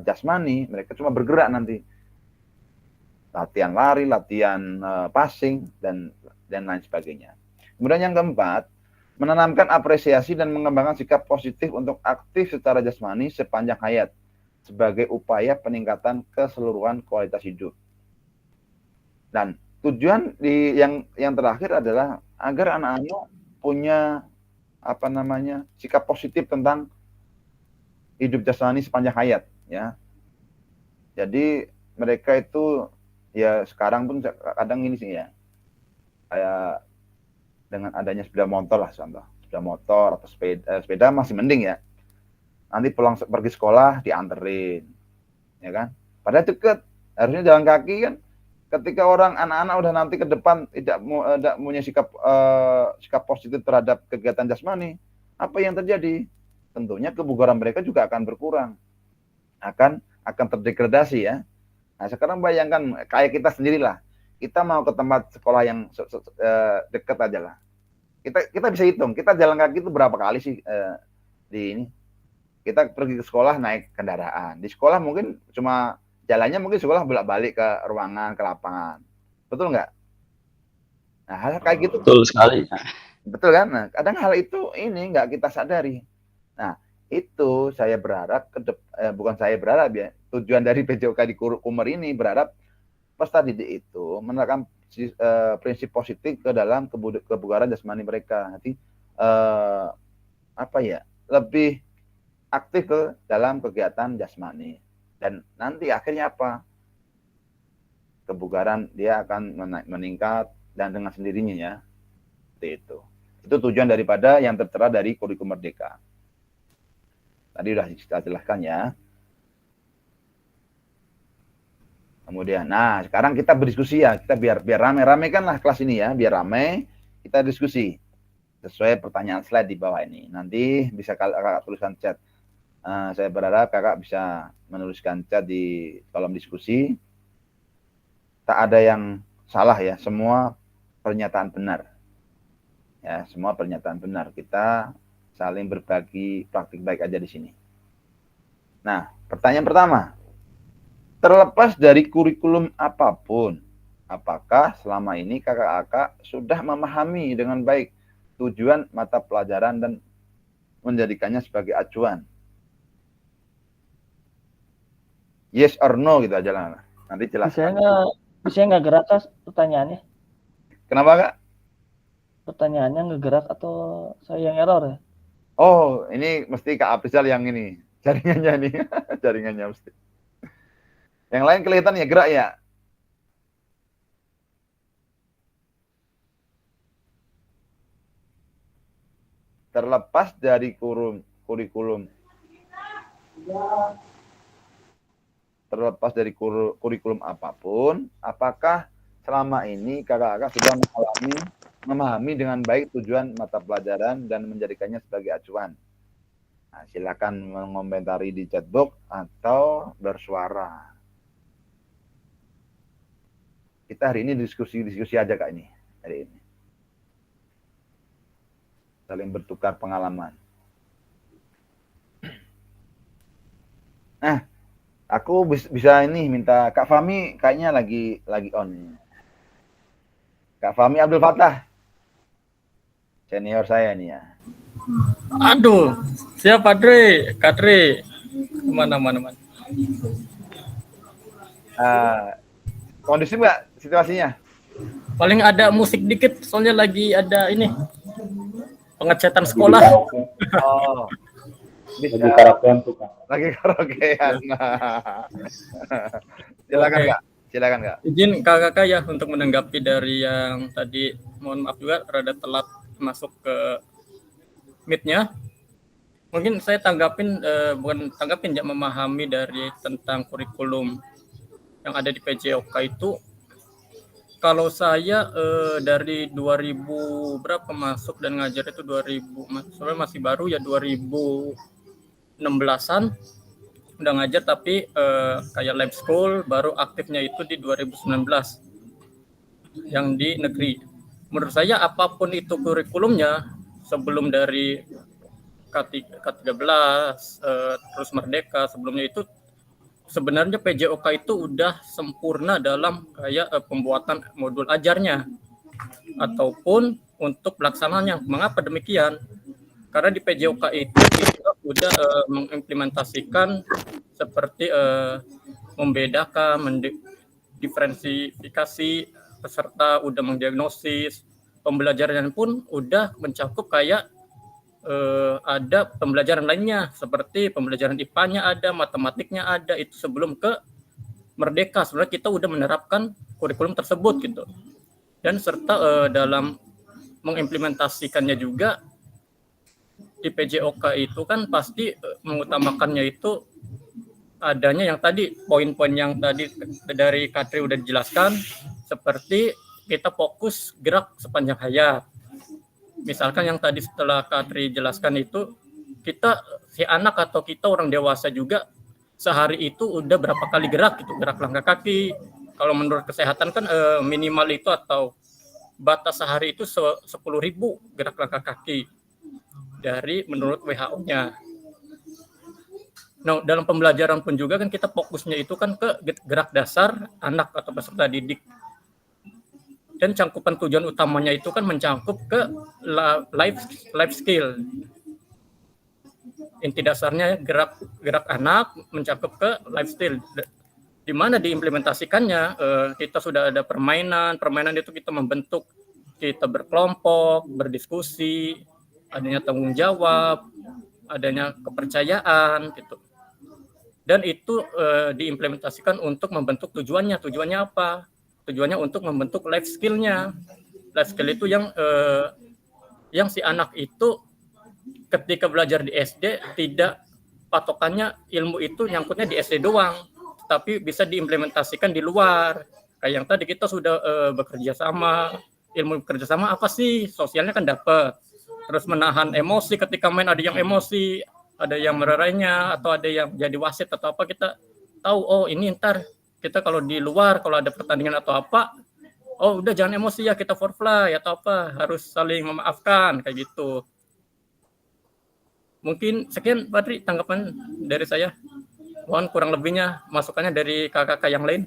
jasmani, mereka cuma bergerak nanti, latihan lari, latihan passing dan lain sebagainya. Kemudian yang keempat, menanamkan apresiasi dan mengembangkan sikap positif untuk aktif secara jasmani sepanjang hayat sebagai upaya peningkatan keseluruhan kualitas hidup. Dan tujuan yang terakhir adalah agar anak-anak punya sikap positif tentang hidup jasmani sepanjang hayat ya. Jadi mereka itu ya sekarang pun kadang ini sih ya, kayak dengan adanya sepeda motor lah contoh, sepeda motor atau sepeda masih mending ya. Nanti pulang pergi sekolah dianterin, ya kan? Padahal deket, harusnya jalan kaki kan. Ketika anak-anak udah nanti ke depan tidak punya sikap positif terhadap kegiatan jasmani, apa yang terjadi? Tentunya kebugaran mereka juga akan berkurang, akan terdegradasi ya. Nah sekarang bayangkan kayak kita sendirilah, kita mau ke tempat sekolah yang dekat aja lah. Kita bisa hitung, kita jalan kaki itu berapa kali sih di ini? Kita pergi ke sekolah naik kendaraan. Di sekolah mungkin cuma jalannya mungkin sekolah bolak-balik ke ruangan, ke lapangan. Betul nggak? Nah, hal kayak gitu. Betul sekali. Betul kan? Nah, kadang hal itu ini nggak kita sadari. Nah, itu saya berharap, bukan saya berharap ya, tujuan dari PJOK di Kummer ini berharap peserta didik itu menerapkan prinsip positif ke dalam kebugaran jasmani mereka. Nanti lebih aktif ke dalam kegiatan jasmani. Dan nanti akhirnya apa? Kebugaran dia akan meningkat dan dengan sendirinya ya. Seperti itu. Itu tujuan daripada yang tertera dari Kurikulum Merdeka. Tadi sudah kita jelaskan ya. Kemudian, nah sekarang kita berdiskusi ya. Kita biar rame-rame kan lah kelas ini ya. Biar rame, kita diskusi. Sesuai pertanyaan slide di bawah ini. Nanti bisa kakak tuliskan chat. Saya berharap kakak bisa menuliskan chat di kolom diskusi. Tak ada yang salah ya, semua pernyataan benar. Ya, semua pernyataan benar. Kita saling berbagi praktik baik aja di sini. Nah, pertanyaan pertama. Terlepas dari kurikulum apapun, apakah selama ini kakak-kakak sudah memahami dengan baik tujuan mata pelajaran dan menjadikannya sebagai acuan? Yes or no gitu aja lah. Nanti jelaskan. Bisa nggak gerak Kak pertanyaannya? Kenapa Kak? Pertanyaannya nggak gerak atau saya yang error ya? Oh, ini mesti Kak Aprizal yang ini. Jaringannya nih. Jaringannya mesti. Yang lain kelihatan ya gerak ya? Terlepas dari kurikulum. Terlepas dari kurikulum apapun, apakah selama ini kakak-kakak sudah memahami dengan baik tujuan mata pelajaran dan menjadikannya sebagai acuan? Nah, silakan mengomentari di chatbox atau bersuara. Kita hari ini diskusi aja Kak ini. Hari ini. Saling bertukar pengalaman. Nah, aku bisa ini minta Kak Fahmi kayaknya lagi on. Kak Fahmi Abdul Fattah. Senior saya nih ya. Aduh, siapa Dre? Kadre. Mana. Kondisi nggak situasinya? Paling ada musik dikit, soalnya lagi ada ini pengecatan sekolah. Oh. Lagi karaokean tuh Kak. Lagi karaokean. Silakan Kak. Izin kakak ya untuk menanggapi dari yang tadi, mohon maaf juga rada telat masuk ke meet-nya. Mungkin saya memahami dari tentang kurikulum yang ada di PJOK itu. Kalau saya dari 2000 berapa masuk dan ngajar itu 2000, soalnya masih baru ya, 2016-an udah ngajar, tapi kayak lab school baru aktifnya itu di 2019 yang di negeri. Menurut saya apapun itu kurikulumnya, sebelum dari K13 terus Merdeka, sebelumnya itu sebenarnya PJOK itu udah sempurna dalam kayak pembuatan modul ajarnya ataupun untuk pelaksanaannya. Mengapa demikian? Karena di PJOK itu kita udah mengimplementasikan seperti membedakan, mendiferensifikasi peserta, udah mendiagnosis, pembelajaran pun udah mencakup kayak ada pembelajaran lainnya seperti pembelajaran IPA-nya ada, matematiknya ada. Itu sebelum ke Merdeka sebenarnya kita udah menerapkan kurikulum tersebut gitu. dan serta dalam mengimplementasikannya juga di PJOK itu kan pasti mengutamakannya itu adanya yang tadi poin-poin yang tadi dari Katri udah dijelaskan, seperti kita fokus gerak sepanjang hayat. Misalkan yang tadi setelah Katri jelaskan itu, kita si anak atau kita orang dewasa juga sehari itu udah berapa kali gerak gitu, gerak langkah kaki. Kalau menurut kesehatan kan minimal itu atau batas sehari itu 10.000 gerak langkah kaki dari menurut WHO-nya. Nah, dalam pembelajaran pun juga kan kita fokusnya itu kan ke gerak dasar anak atau peserta didik. Dan cangkupan tujuan utamanya itu kan mencangkup ke life skill. Inti dasarnya gerak anak mencakup ke life skill. Di mana diimplementasikannya kita sudah ada permainan itu kita membentuk, kita berkelompok, berdiskusi, adanya tanggung jawab, adanya kepercayaan gitu. Dan itu diimplementasikan untuk membentuk tujuannya. Tujuannya apa? Tujuannya untuk membentuk life skill-nya. Life skill itu yang si anak itu ketika belajar di SD tidak patokannya ilmu itu nyangkutnya di SD doang, tapi bisa diimplementasikan di luar. Kayak yang tadi kita sudah bekerja sama, ilmu bekerja sama apa sih? Sosialnya kan dapat. Terus menahan emosi ketika main, ada yang emosi, ada yang mererainya, atau ada yang jadi wasit atau apa, kita tahu oh ini ntar kita kalau di luar kalau ada pertandingan atau apa, oh udah jangan emosi ya, kita for fly atau apa, harus saling memaafkan kayak gitu. Mungkin sekian Patri tanggapan dari saya. Mohon kurang lebihnya masukannya dari kakak-kakak yang lain.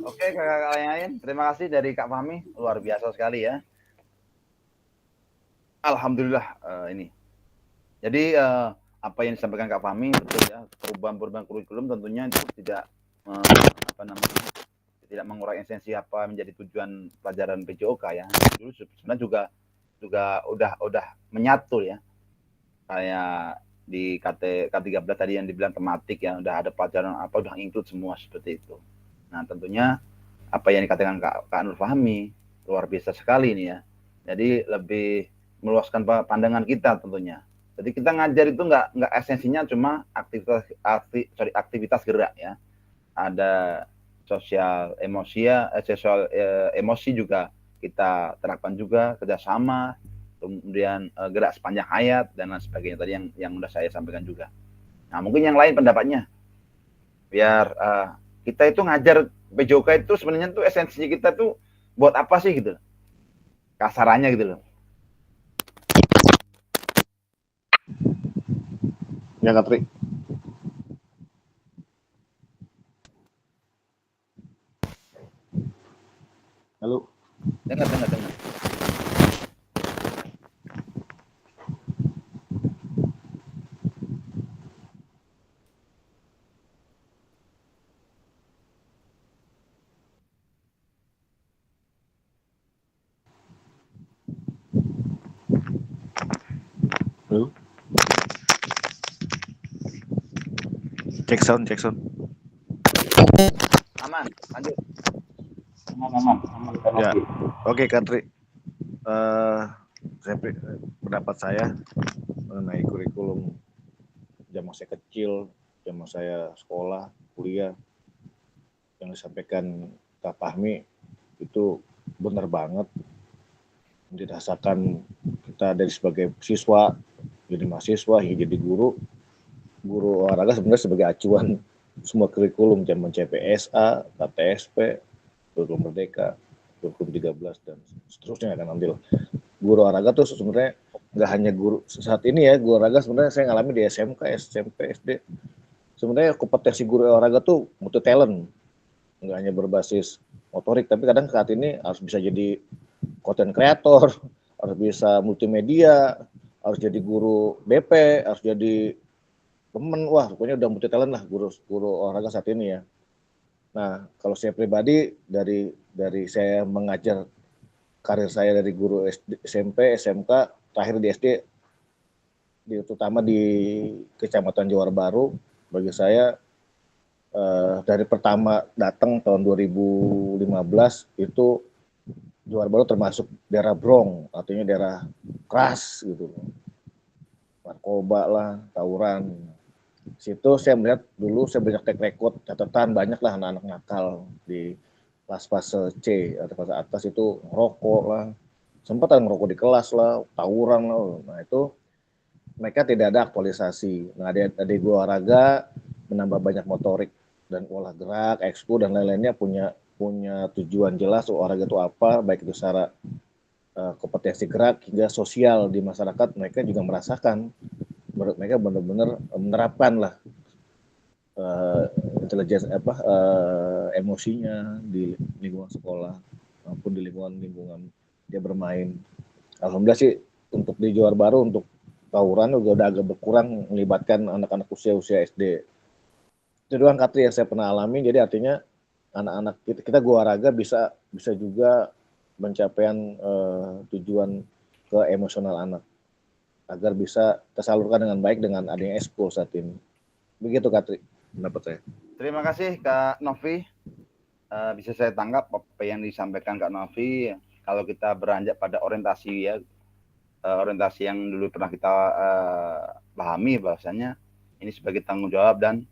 Oke, kakak-kakak yang lain, terima kasih dari Kak Fahmi, luar biasa sekali ya. Alhamdulillah ini. Jadi apa yang disampaikan Kak Fahmi betul ya, perubahan kurikulum tentunya itu tidak tidak mengurangi esensi apa menjadi tujuan pelajaran PJOK ya. Dulu sebenarnya juga udah menyatu ya. Kayak di K13 tadi yang dibilang tematik ya, udah ada pelajaran apa, udah include semua seperti itu. Nah, tentunya apa yang dikatakan Kak Nur Fahmi luar biasa sekali ini ya. Jadi lebih meluaskan pandangan kita tentunya. Jadi kita ngajar itu nggak esensinya cuma aktivitas gerak ya. Ada sosial emosi juga kita terapkan juga, kerjasama, kemudian gerak sepanjang hayat dan lain sebagainya tadi yang udah saya sampaikan juga. Nah mungkin yang lain pendapatnya, biar kita itu ngajar PJOK itu sebenarnya tuh esensinya kita tuh buat apa sih gitu, kasarannya gitu loh. Ya Katri. Halo. Dengar. Halo. Cek sound. Aman, lanjut. Aman. Ya, oke Katri. Pendapat saya mengenai kurikulum zaman saya kecil, zaman saya sekolah, kuliah, yang disampaikan Kak Fahmi itu benar banget. Dirasakan kita dari sebagai siswa, jadi mahasiswa, hingga jadi guru olahraga sebenarnya sebagai acuan semua kurikulum zaman CPSA, KTSP, kurikulum Merdeka, kurikulum 13 dan seterusnya akan ambil. Guru olahraga tuh sebenarnya nggak hanya guru saat ini ya, guru olahraga sebenarnya saya ngalami di SMK, SMP, SD. Sebenarnya kompetensi guru olahraga tuh multi talent, nggak hanya berbasis motorik, tapi kadang saat ini harus bisa jadi content creator, harus bisa multimedia, harus jadi guru BP, harus jadi temen, wah pokoknya udah multi talent lah guru olahraga saat ini ya. Nah kalau saya pribadi dari saya mengajar karir saya dari guru SD, SMP, SMK, terakhir di SD, terutama di Kecamatan Johar Baru, bagi saya dari pertama datang tahun 2015 itu Johar Baru termasuk daerah Brong, artinya daerah keras gitu. Narkoba lah, tawuran. Situ saya melihat dulu saya banyak track record, catatan banyak lah anak-anak nakal di fase C atau fase atas itu ngerokok lah. Sempat ada ngerokok di kelas lah, tawuran lah. Nah itu mereka tidak ada aktualisasi. Nah adik gua olahraga menambah banyak motorik dan olah gerak, ekskul dan lain-lainnya punya tujuan jelas olahraga itu apa, baik itu secara kompetensi gerak hingga sosial di masyarakat. Mereka juga merasakan, mereka benar-benar menerapkan lah intelijen emosinya di lingkungan sekolah maupun di lingkungan dia bermain. Alhamdulillah sih untuk di Johar Baru untuk tawuran juga udah agak berkurang melibatkan anak-anak usia SD. Itu doang Katri yang saya pernah alami. Jadi artinya anak-anak kita gua olahraga bisa juga mencapaian tujuan ke emosional anak agar bisa tersalurkan dengan baik dengan adanya ekskul saat ini. Begitu Katri pendapat saya. Terima kasih Kak Novi. Bisa saya tanggap apa yang disampaikan Kak Novi. Kalau kita beranjak pada orientasi ya, orientasi yang dulu pernah kita pahami bahwasanya ini sebagai tanggung jawab dan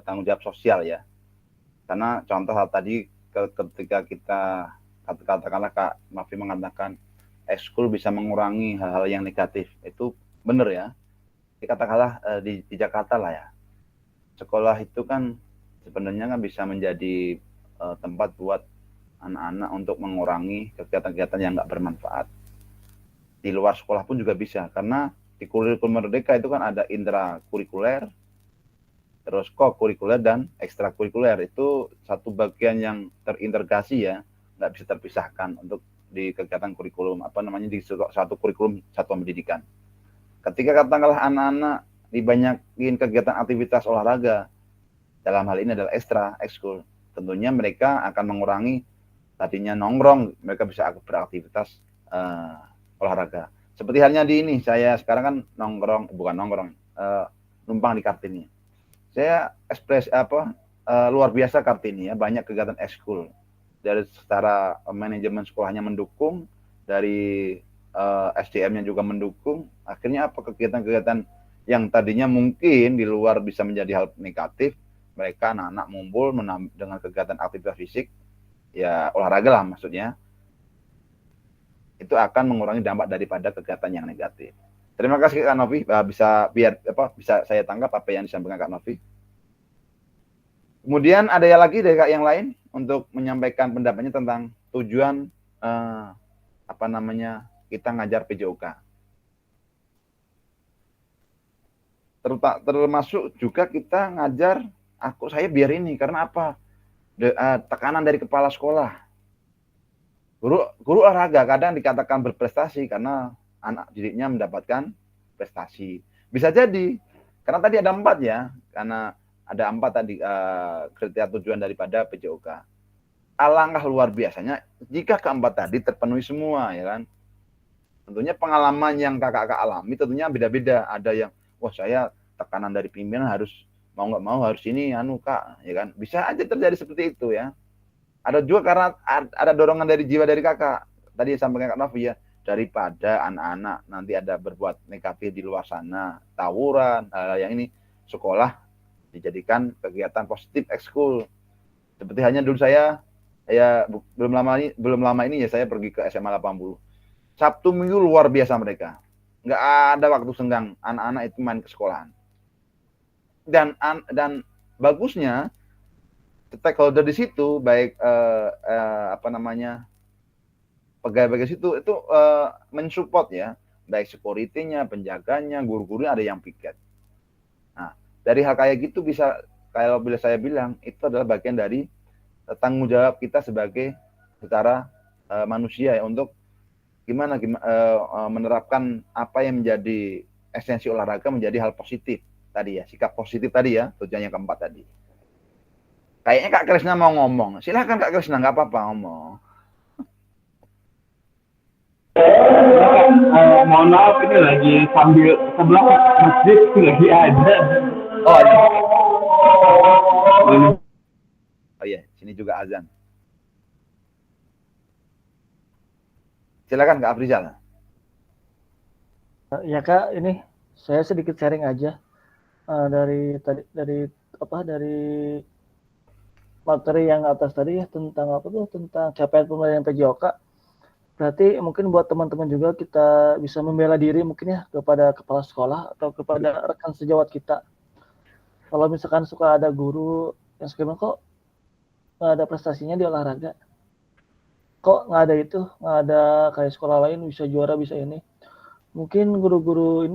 tanggung jawab sosial ya. Karena contoh tadi ketika kita katakanlah Kak Novi mengatakan ekskul bisa mengurangi hal-hal yang negatif, itu benar ya. Katakanlah di Jakarta lah ya, sekolah itu kan sebenarnya kan bisa menjadi tempat buat anak-anak untuk mengurangi kegiatan-kegiatan yang nggak bermanfaat. Di luar sekolah pun juga bisa, karena di kurikulum Merdeka itu kan ada intrakurikuler, terus co-kurikuler dan ekstrakurikuler. Itu satu bagian yang terintegrasi ya, nggak bisa terpisahkan untuk di kegiatan kurikulum di satu kurikulum satuan pendidikan. Ketika katakanlah anak-anak dibanyakin kegiatan aktivitas olahraga, dalam hal ini adalah ekskul, tentunya mereka akan mengurangi tadinya nongkrong, mereka bisa beraktivitas olahraga. Seperti halnya di ini, saya sekarang kan numpang di Kartini. Saya luar biasa Kartini ya, banyak kegiatan ekskul. Dari secara manajemen sekolahnya mendukung, dari SDM-nya juga mendukung. Akhirnya kegiatan-kegiatan yang tadinya mungkin di luar bisa menjadi hal negatif, mereka anak-anak ngumpul dengan kegiatan aktivitas fisik, ya olahraga lah maksudnya, itu akan mengurangi dampak daripada kegiatan yang negatif. Terima kasih Kak Novi, bisa saya tanggap apa yang disampaikan Kak Novi. Kemudian ada lagi dari Kak yang lain untuk menyampaikan pendapatnya tentang tujuan kita ngajar PJOK. Termasuk juga kita ngajar saya biar ini, karena apa? Tekanan dari kepala sekolah. Guru olahraga kadang dikatakan berprestasi karena anak didiknya mendapatkan prestasi. Bisa jadi, karena tadi ada 4 ya, karena ada 4 tadi kriteria tujuan daripada PJOK. Alangkah luar biasanya jika keempat tadi terpenuhi semua, ya kan? Tentunya pengalaman yang kakak-kakak alami tentunya beda-beda. Ada yang, wah saya tekanan dari pimpinan harus mau nggak mau harus ini Kak, ya kan? Bisa aja terjadi seperti itu ya. Ada juga karena ada dorongan dari jiwa dari kakak. Tadi sampaikan Kak Novi ya, daripada anak-anak nanti ada berbuat negatif di luar sana, tawuran, yang ini, sekolah dijadikan kegiatan positif ekskul. Seperti hanya dulu saya belum lama ini ya saya pergi ke SMA 80. Sabtu Minggu luar biasa mereka. Nggak ada waktu senggang anak-anak itu main ke sekolahan. Dan bagusnya stakeholder di situ, baik pegawai-pegawai situ itu mensupport ya, baik security-nya, penjaganya, guru-gurunya ada yang piket. Nah, dari hal kayak gitu bisa, kalau bila saya bilang itu adalah bagian dari tanggung jawab kita sebagai secara manusia ya, untuk gimana menerapkan apa yang menjadi esensi olahraga menjadi hal positif tadi ya, sikap positif tadi ya, tujuan yang keempat tadi. Kayaknya Kak Krisna mau ngomong. Silahkan Kak Krisna, nggak apa-apa ngomong. Mohon maaf, ini lagi sambil sebelah masjid lagi ada. Oh ada. Oh iya, sini juga azan. Silakan Kak Afrizal. Ya Kak, ini saya sedikit sharing aja dari materi yang atas tadi ya, tentang apa tuh, tentang capaian pembelajaran PJOK. Berarti mungkin buat teman-teman juga kita bisa membela diri mungkin ya kepada kepala sekolah atau kepada rekan sejawat kita. Kalau misalkan suka ada guru yang suka kok nggak ada prestasinya di olahraga, kok nggak ada itu, nggak ada kayak sekolah lain bisa juara bisa ini. Mungkin guru-guru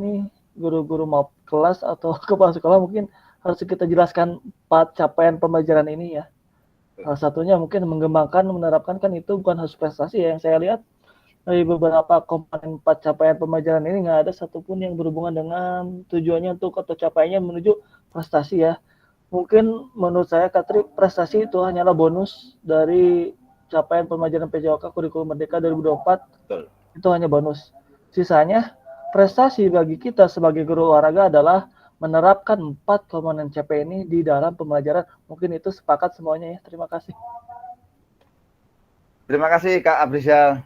mau kelas atau kepala sekolah mungkin harus kita jelaskan 4 capaian pembelajaran ini ya. Salah satunya mungkin mengembangkan, menerapkan kan itu bukan harus prestasi ya. Yang saya lihat dari beberapa komponen 4 capaian pembelajaran ini nggak ada satupun yang berhubungan dengan tujuannya untuk atau capaiannya menuju prestasi ya. Mungkin menurut saya Katri, prestasi itu hanyalah bonus dari capaian pembelajaran PJOK Kurikulum Merdeka 2024. Betul. Itu hanya bonus. Sisanya prestasi bagi kita sebagai guru olahraga adalah menerapkan 4 komponen CP ini di dalam pembelajaran. Mungkin itu sepakat semuanya ya. Terima kasih. Terima kasih Kak Afrizal.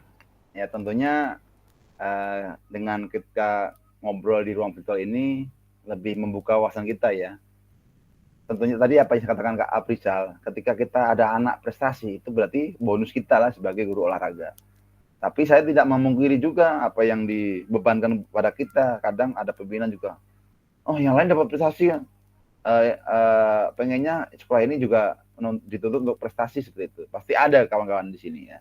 Ya tentunya dengan kita ngobrol di ruang virtual ini lebih membuka wawasan kita ya. Tentunya tadi apa yang dikatakan Kak Afrizal, ketika kita ada anak prestasi itu berarti bonus kita lah sebagai guru olahraga. Tapi saya tidak memungkiri juga apa yang dibebankan pada kita. Kadang ada pimpinan juga, oh yang lain dapat prestasi, pengennya sekolah ini juga dituntut untuk prestasi seperti itu. Pasti ada kawan-kawan di sini ya.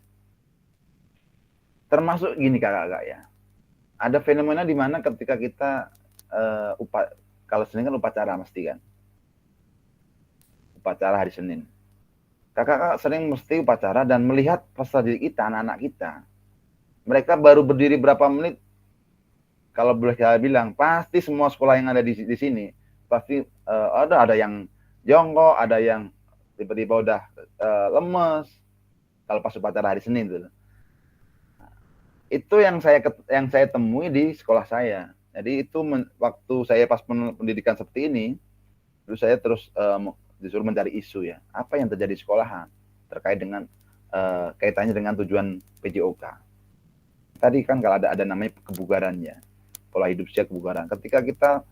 Termasuk gini kakak-kakak ya, ada fenomena di mana ketika kita kalau Senin kan upacara mesti kan, upacara hari Senin. Kakak-kakak sering mesti upacara dan melihat peserta didik kita, anak-anak kita, mereka baru berdiri berapa menit. Kalau boleh saya bilang, pasti semua sekolah yang ada di sini pasti ada yang jongkok, ada yang tiba-tiba udah lemes kalau pas upacara hari Senin itu. Itu yang saya temui di sekolah saya. Jadi itu waktu saya pas pendidikan seperti ini, terus saya terus disuruh mencari isu ya, apa yang terjadi di sekolahan terkait dengan kaitannya dengan tujuan PJOK. Tadi kan kalau ada namanya kebugarannya, pola hidup sehat kebugaran. Ketika kita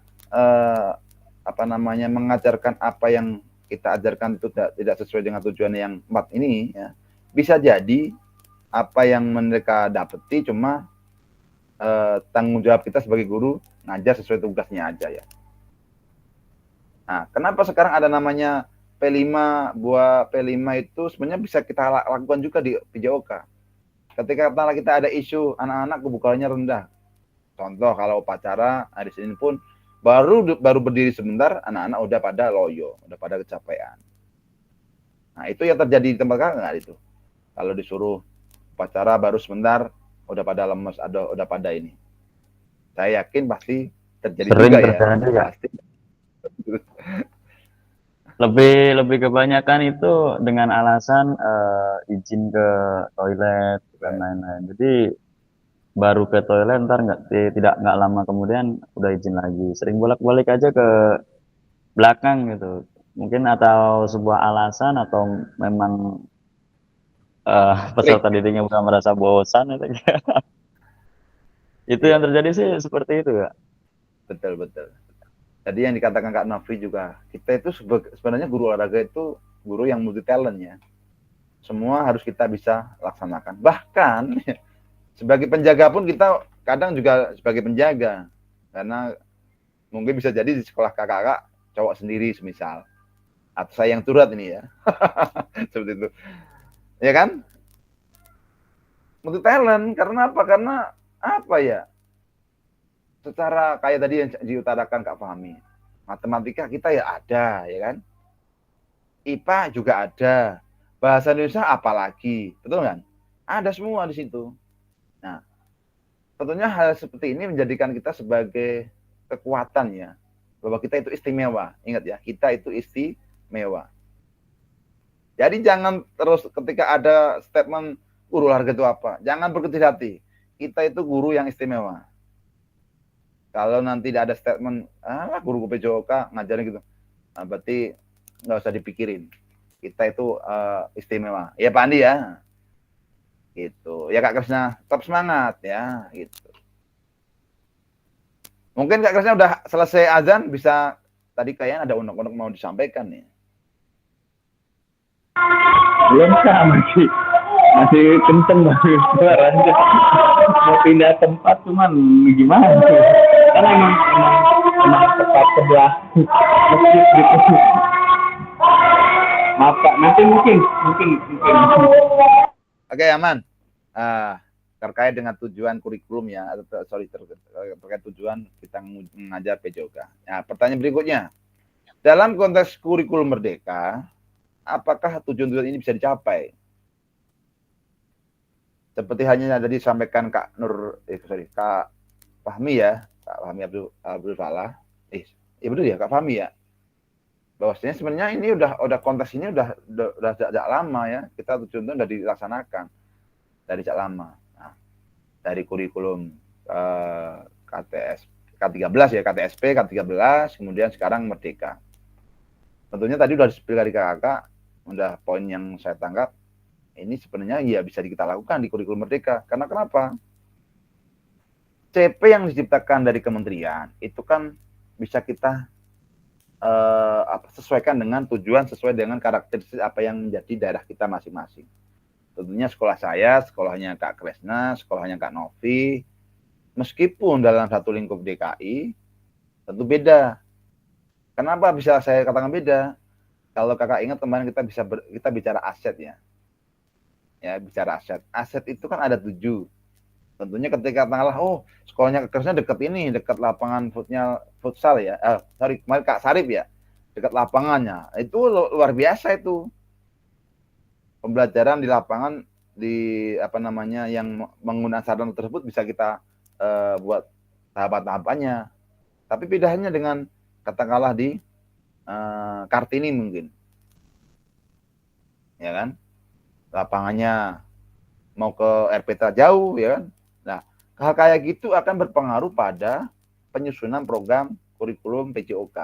mengajarkan apa yang kita ajarkan itu tidak sesuai dengan tujuan yang 4 ini ya, bisa jadi apa yang mereka dapeti cuma tanggung jawab kita sebagai guru ngajar sesuai tugasnya aja ya. Nah, kenapa sekarang ada namanya P5, buah P5 itu sebenarnya bisa kita lakukan juga di PJOK. Ketika kita ada isu anak-anak kebugarannya rendah. Contoh kalau upacara hari Senin pun baru berdiri sebentar, anak-anak udah pada loyo, udah pada kecapean. Nah, itu yang terjadi di tempat kakak nggak itu? Kalau disuruh upacara baru sebentar, udah pada lemes, udah pada ini. Saya yakin pasti terjadi Sering juga ya. Juga. Pasti. Lebih kebanyakan itu dengan alasan izin ke toilet dan lain-lain. Jadi baru ke toilet ntar nggak lama kemudian udah izin lagi. Sering bolak-balik aja ke belakang gitu. Mungkin atau sebuah alasan atau memang peserta didiknya bukan merasa bosan itu. Itu yang terjadi sih seperti itu ya. Betul. Tadi yang dikatakan Kak Nafri juga, kita itu sebenarnya guru olahraga itu guru yang multi talent ya. Semua harus kita bisa laksanakan. Bahkan sebagai penjaga pun kita kadang juga sebagai penjaga. Karena mungkin bisa jadi di sekolah kakak-kakak cowok sendiri semisal. Atau saya yang turut ini ya. Seperti itu. Ya kan? Multi talent. Karena apa? Karena apa ya? Secara kayak tadi yang diutarakan Kak Fahmi, matematika kita ya ada, ya kan? IPA juga ada, bahasa Indonesia apalagi, betul kan? Ada semua di situ. Nah, tentunya hal seperti ini menjadikan kita sebagai kekuatan ya, bahwa kita itu istimewa. Ingat ya, kita itu istimewa. Jadi jangan terus ketika ada statement guru olahraga itu apa, jangan berkecil hati. Kita itu guru yang istimewa. Kalau nanti tidak ada statement, guru PJOK ngajarin gitu, nah, berarti nggak usah dipikirin. Kita itu istimewa. Ya Pak Andi ya, Gitu. Ya Kak Krisna, tetap semangat ya, gitu. Mungkin Kak Krisna udah selesai azan, bisa tadi kayaknya ada unek-unek mau disampaikan nih. Belum Kak, masih kenceng banget suaranya. Mau pindah tempat cuman gimana? Karena emang tempat sebelah masjid gitu. Maaf Kak, nanti mungkin. Oke, aman. Terkait dengan tujuan kurikulum ya, terkait tujuan kita mengajar PJOK. Nah, pertanyaan berikutnya, dalam konteks kurikulum merdeka, apakah tujuan-tujuan ini bisa dicapai? Seperti hanya tadi disampaikan Kak Fahmi ya, Kak Fahmi Abdul Falah. Ya betul ya Kak Fahmi ya. Bahwasanya sebenarnya ini udah konteks ini udah sejak lama ya. Kita tujuan udah dilaksanakan dari sejak lama. Nah, dari kurikulum K13 ya, KTSP, K13, kemudian sekarang Merdeka. Tentunya tadi udah disebutkan dari kakak, udah poin yang saya tangkap, ini sebenarnya ya bisa kita lakukan di kurikulum Merdeka. Karena kenapa? CP yang diciptakan dari kementerian, itu kan bisa kita sesuaikan dengan tujuan, sesuai dengan karakteristik apa yang menjadi daerah kita masing-masing. Tentunya sekolah saya, sekolahnya Kak Kresna, sekolahnya Kak Novi, meskipun dalam satu lingkup DKI, tentu beda. Kenapa bisa saya katakan beda? Kalau kakak ingat kemarin kita bicara aset ya. Ya, bicara aset. Aset itu kan ada 7. Tentunya ketika katakanlah, sekolahnya Kak Kresna dekat lapangan futsal ya. Kemarin Kak Sarip ya, dekat lapangannya. Itu luar biasa itu. Pembelajaran di lapangan yang menggunakan sarana tersebut bisa kita buat tahap-tahapannya. Tapi bedanya dengan katakanlah di Kartini mungkin. Ya kan? Lapangannya mau ke RPTA jauh ya kan. Nah, hal kayak gitu akan berpengaruh pada penyusunan program kurikulum PJOK.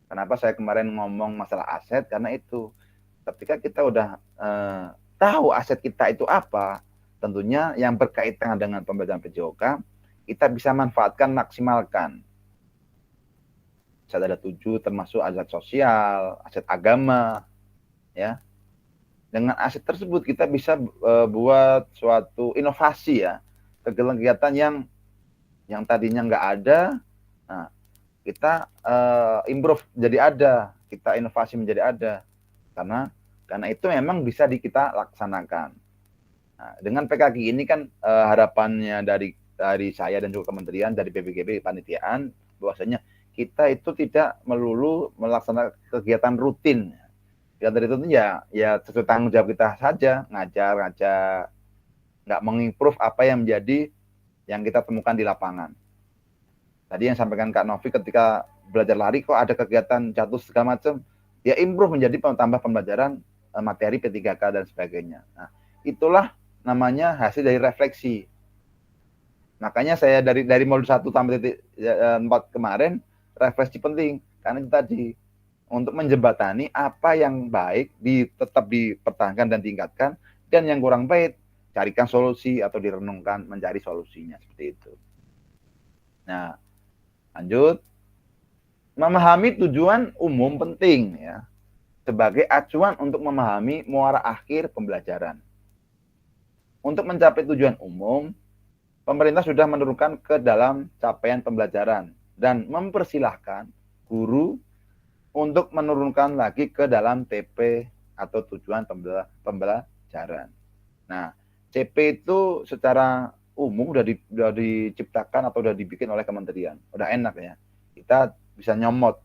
Kenapa saya kemarin ngomong masalah aset? Karena itu ketika kita udah tahu aset kita itu apa, tentunya yang berkaitan dengan pembelajaran PJOK, kita bisa manfaatkan, maksimalkan. Ada 7 termasuk aset sosial, aset agama, ya. Dengan aset tersebut kita bisa buat suatu inovasi ya, kegiatan yang tadinya nggak ada, nah, kita improve menjadi ada, kita inovasi menjadi ada, karena itu memang bisa kita laksanakan. Nah, dengan PKG ini kan harapannya dari saya dan juga kementerian, dari BPGB panitiaan, bahwasanya kita itu tidak melulu melaksanakan kegiatan rutin. Kegiatan rutin ya sesuai tanggung jawab kita saja, ngajar, nggak mengimprove apa yang menjadi yang kita temukan di lapangan. Tadi yang sampaikan Kak Novi ketika belajar lari kok ada kegiatan jatuh segala macam, dia improve menjadi tambah pembelajaran materi P3K dan sebagainya. Nah, itulah namanya hasil dari refleksi. Makanya saya dari modul 1 sampai 4 kemarin, refleksi penting, karena itu tadi untuk menjembatani apa yang baik tetap dipertahankan dan ditingkatkan, dan yang kurang baik carikan solusi atau direnungkan mencari solusinya, seperti itu. Nah, lanjut, memahami tujuan umum penting ya, sebagai acuan untuk memahami muara akhir pembelajaran. Untuk mencapai tujuan umum, pemerintah sudah menurunkan ke dalam capaian pembelajaran dan mempersilahkan guru untuk menurunkan lagi ke dalam TP atau tujuan pembelajaran. Nah, CP itu secara umum udah diciptakan atau udah dibikin oleh kementerian. Udah enak ya. Kita bisa nyomot.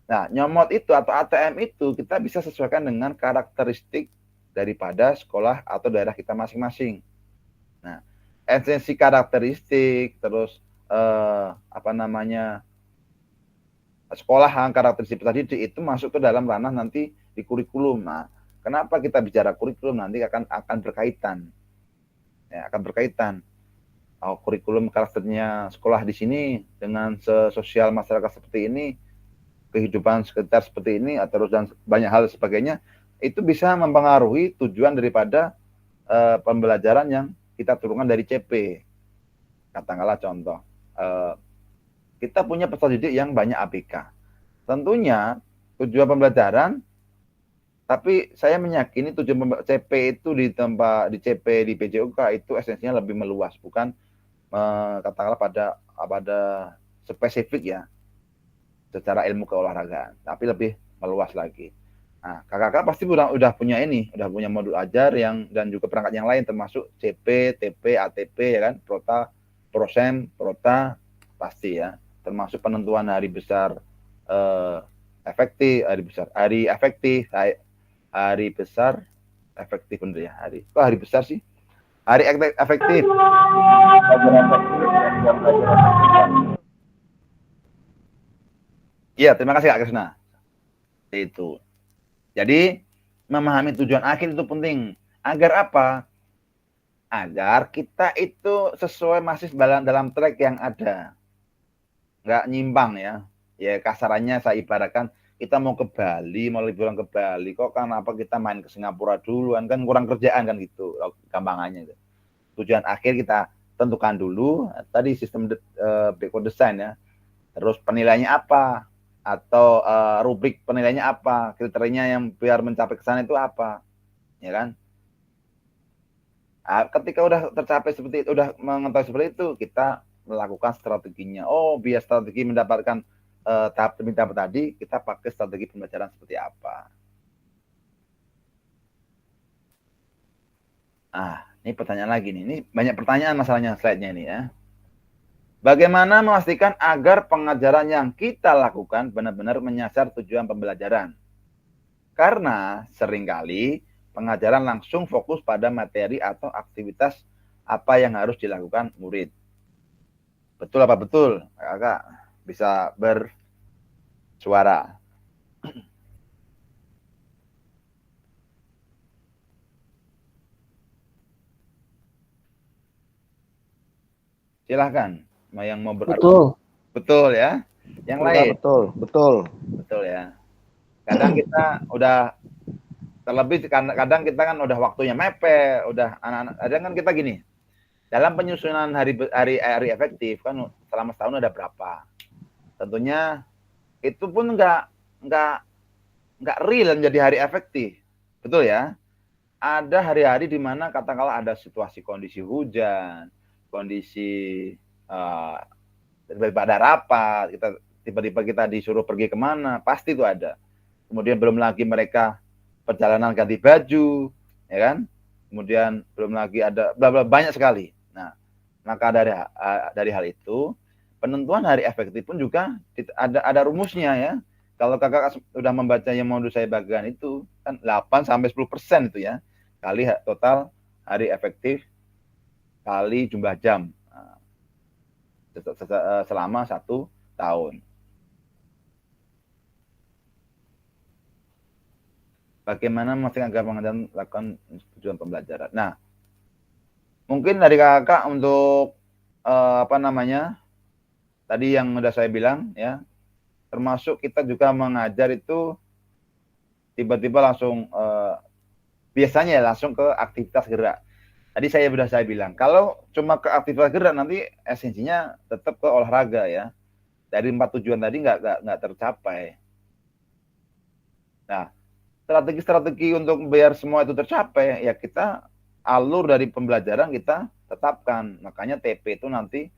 Nah, nyomot itu atau ATM itu kita bisa sesuaikan dengan karakteristik daripada sekolah atau daerah kita masing-masing. Nah, esensi karakteristik, terus sekolah karakteristik tadi itu masuk ke dalam ranah nanti di kurikulum. Nah, kenapa kita bicara kurikulum nanti akan berkaitan, ya, akan berkaitan. Kurikulum karakternya sekolah di sini dengan sosial masyarakat seperti ini, kehidupan sekitar seperti ini, terus dan banyak hal sebagainya, itu bisa mempengaruhi tujuan daripada pembelajaran yang kita turunkan dari CP. Katakanlah contoh, kita punya peserta didik yang banyak ABK. Tentunya tujuan pembelajaran, tapi saya meyakini tujuan CP itu di CP di PJOK itu esensinya lebih meluas, bukan katakanlah pada spesifik ya secara ilmu keolahragaan, tapi lebih meluas lagi. Nah, kakak pasti udah punya modul ajar dan juga perangkat yang lain termasuk CP, TP, ATP ya kan, Prota, Prosem, Prota pasti ya, termasuk penentuan hari besar efektif, hari besar efektif bener ya, hari besar sih, hari efektif. Iya, terima kasih Kak Krisna. Itu. Jadi memahami tujuan akhir itu penting. Agar apa? Agar kita itu sesuai masih dalam track yang ada. Nggak nyimbang ya. Ya kasarannya saya ibaratkan kita mau ke Bali, mau liburan ke Bali, kok kenapa kita main ke Singapura duluan, kan kurang kerjaan kan gitu, gampangannya itu. Tujuan akhir kita tentukan dulu, tadi sistem backward design ya. Terus penilaiannya apa? Atau rubrik penilaiannya apa, kriterianya yang biar mencapai ke sana itu apa, ya kan? Ketika udah tercapai seperti itu, udah mengetahui seperti itu, kita melakukan strateginya. Oh, biar strategi mendapatkan tahap demi tahap tadi, kita pakai strategi pembelajaran seperti apa. Ini pertanyaan lagi nih. Ini banyak pertanyaan masalahnya slide-nya ini ya. Bagaimana memastikan agar pengajaran yang kita lakukan benar-benar menyasar tujuan pembelajaran? Karena seringkali pengajaran langsung fokus pada materi atau aktivitas apa yang harus dilakukan murid. Betul apa betul? Kakak bisa bersuara. Silahkan. Yang mau betul ya. Yang lain betul ya. Kadang kita udah terlebih, kadang kita kan udah waktunya mepet, udah anak-anak. Kadang kan kita gini, dalam penyusunan hari efektif kan selama setahun ada berapa. Tentunya itu pun nggak real menjadi hari efektif, betul ya. Ada hari-hari di mana katakanlah ada situasi kondisi hujan, kondisi pada rapat, tiba-tiba kita disuruh pergi kemana, pasti itu ada. Kemudian belum lagi mereka perjalanan ganti baju, ya kan? Kemudian belum lagi ada banyak sekali. Nah, maka dari hal itu, penentuan hari efektif pun juga ada rumusnya ya. Kalau kakak sudah membaca yang modul saya bagian itu, kan 8-10% itu ya, kali total hari efektif kali jumlah jam selama 1 tahun. Bagaimana memastikan agar pengajaran lakukan tujuan pembelajaran? Nah, mungkin dari kakak untuk tadi yang udah saya bilang ya, termasuk kita juga mengajar itu tiba-tiba langsung biasanya langsung ke aktivitas gerak. Tadi saya bilang, kalau cuma ke aktivitas gerak nanti esensinya tetap ke olahraga ya. Dari 4 tujuan tadi nggak tercapai. Nah, strategi-strategi untuk biar semua itu tercapai, ya kita alur dari pembelajaran kita tetapkan. Makanya TP itu nanti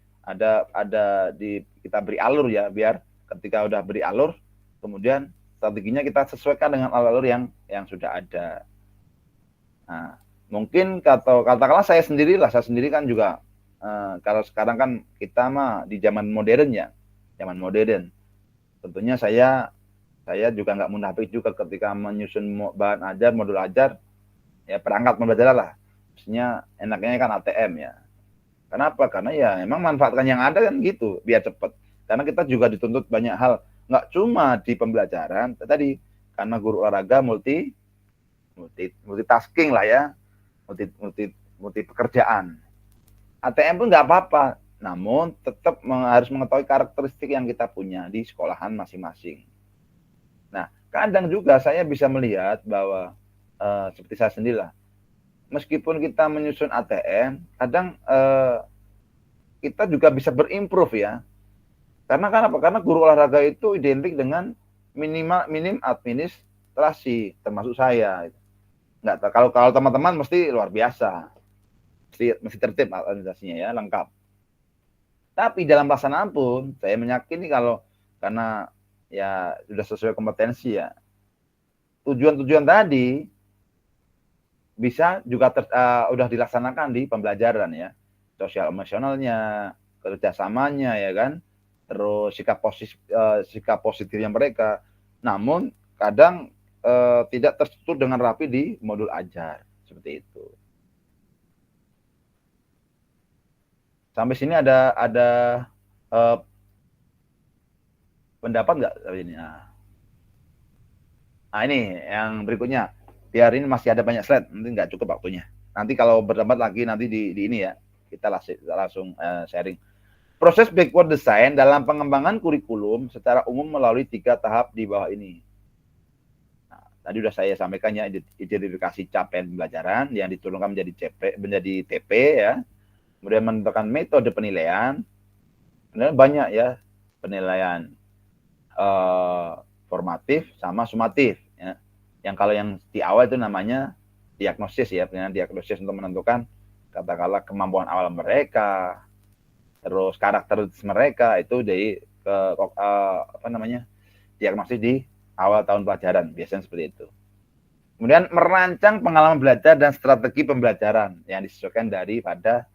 kita beri alur ya, biar ketika udah beri alur, kemudian strateginya kita sesuaikan dengan alur yang sudah ada. Nah, mungkin katakanlah saya sendiri kan juga kalau sekarang kan kita mah di zaman modern ya, zaman modern. Tentunya saya juga nggak munafik juga ketika menyusun bahan ajar, modul ajar, ya perangkat pembelajaran lah. Maksudnya enaknya kan ATM ya. Kenapa? Karena ya emang manfaatkan yang ada kan gitu, biar cepat. Karena kita juga dituntut banyak hal, nggak cuma di pembelajaran, tadi karena guru olahraga multitasking lah ya, multi pekerjaan. ATM pun nggak apa-apa, namun tetap harus mengetahui karakteristik yang kita punya di sekolahan masing-masing. Nah, kadang juga saya bisa melihat bahwa seperti saya sendiri lah, meskipun kita menyusun ATM, kadang kita juga bisa berimprove ya. Karena kenapa? Karena guru olahraga itu identik dengan minim administrasi, termasuk saya. Nggak, kalau teman-teman mesti luar biasa, mesti tertib administrasinya ya, lengkap. Tapi dalam pelaksanaan pun saya meyakini karena ya sudah sesuai kompetensi ya, tujuan-tujuan tadi bisa juga udah dilaksanakan di pembelajaran ya, sosial emosionalnya, kerjasamanya ya kan, terus sikap positifnya mereka. Namun kadang tidak terstruktur dengan rapi di modul ajar seperti itu. Sampai sini ada pendapat nggak ini? Nah ini yang berikutnya. Biar ini masih ada banyak slide, nanti nggak cukup waktunya. Nanti kalau berdebat lagi nanti di ini ya, kita langsung sharing. Proses backward design dalam pengembangan kurikulum secara umum melalui 3 tahap di bawah ini. Nah, tadi sudah saya sampaikan ya, identifikasi capaian pembelajaran yang diturunkan menjadi TP ya. Kemudian menentukan metode penilaian. Kemudian banyak ya penilaian formatif sama sumatif ya. Yang kalau yang di awal itu namanya diagnosis ya, penilaian diagnosis untuk menentukan katakanlah kemampuan awal mereka, terus karakter mereka itu dari diagnosis di awal tahun pelajaran, biasanya seperti itu. Kemudian merancang pengalaman belajar dan strategi pembelajaran yang disesuaikan daripada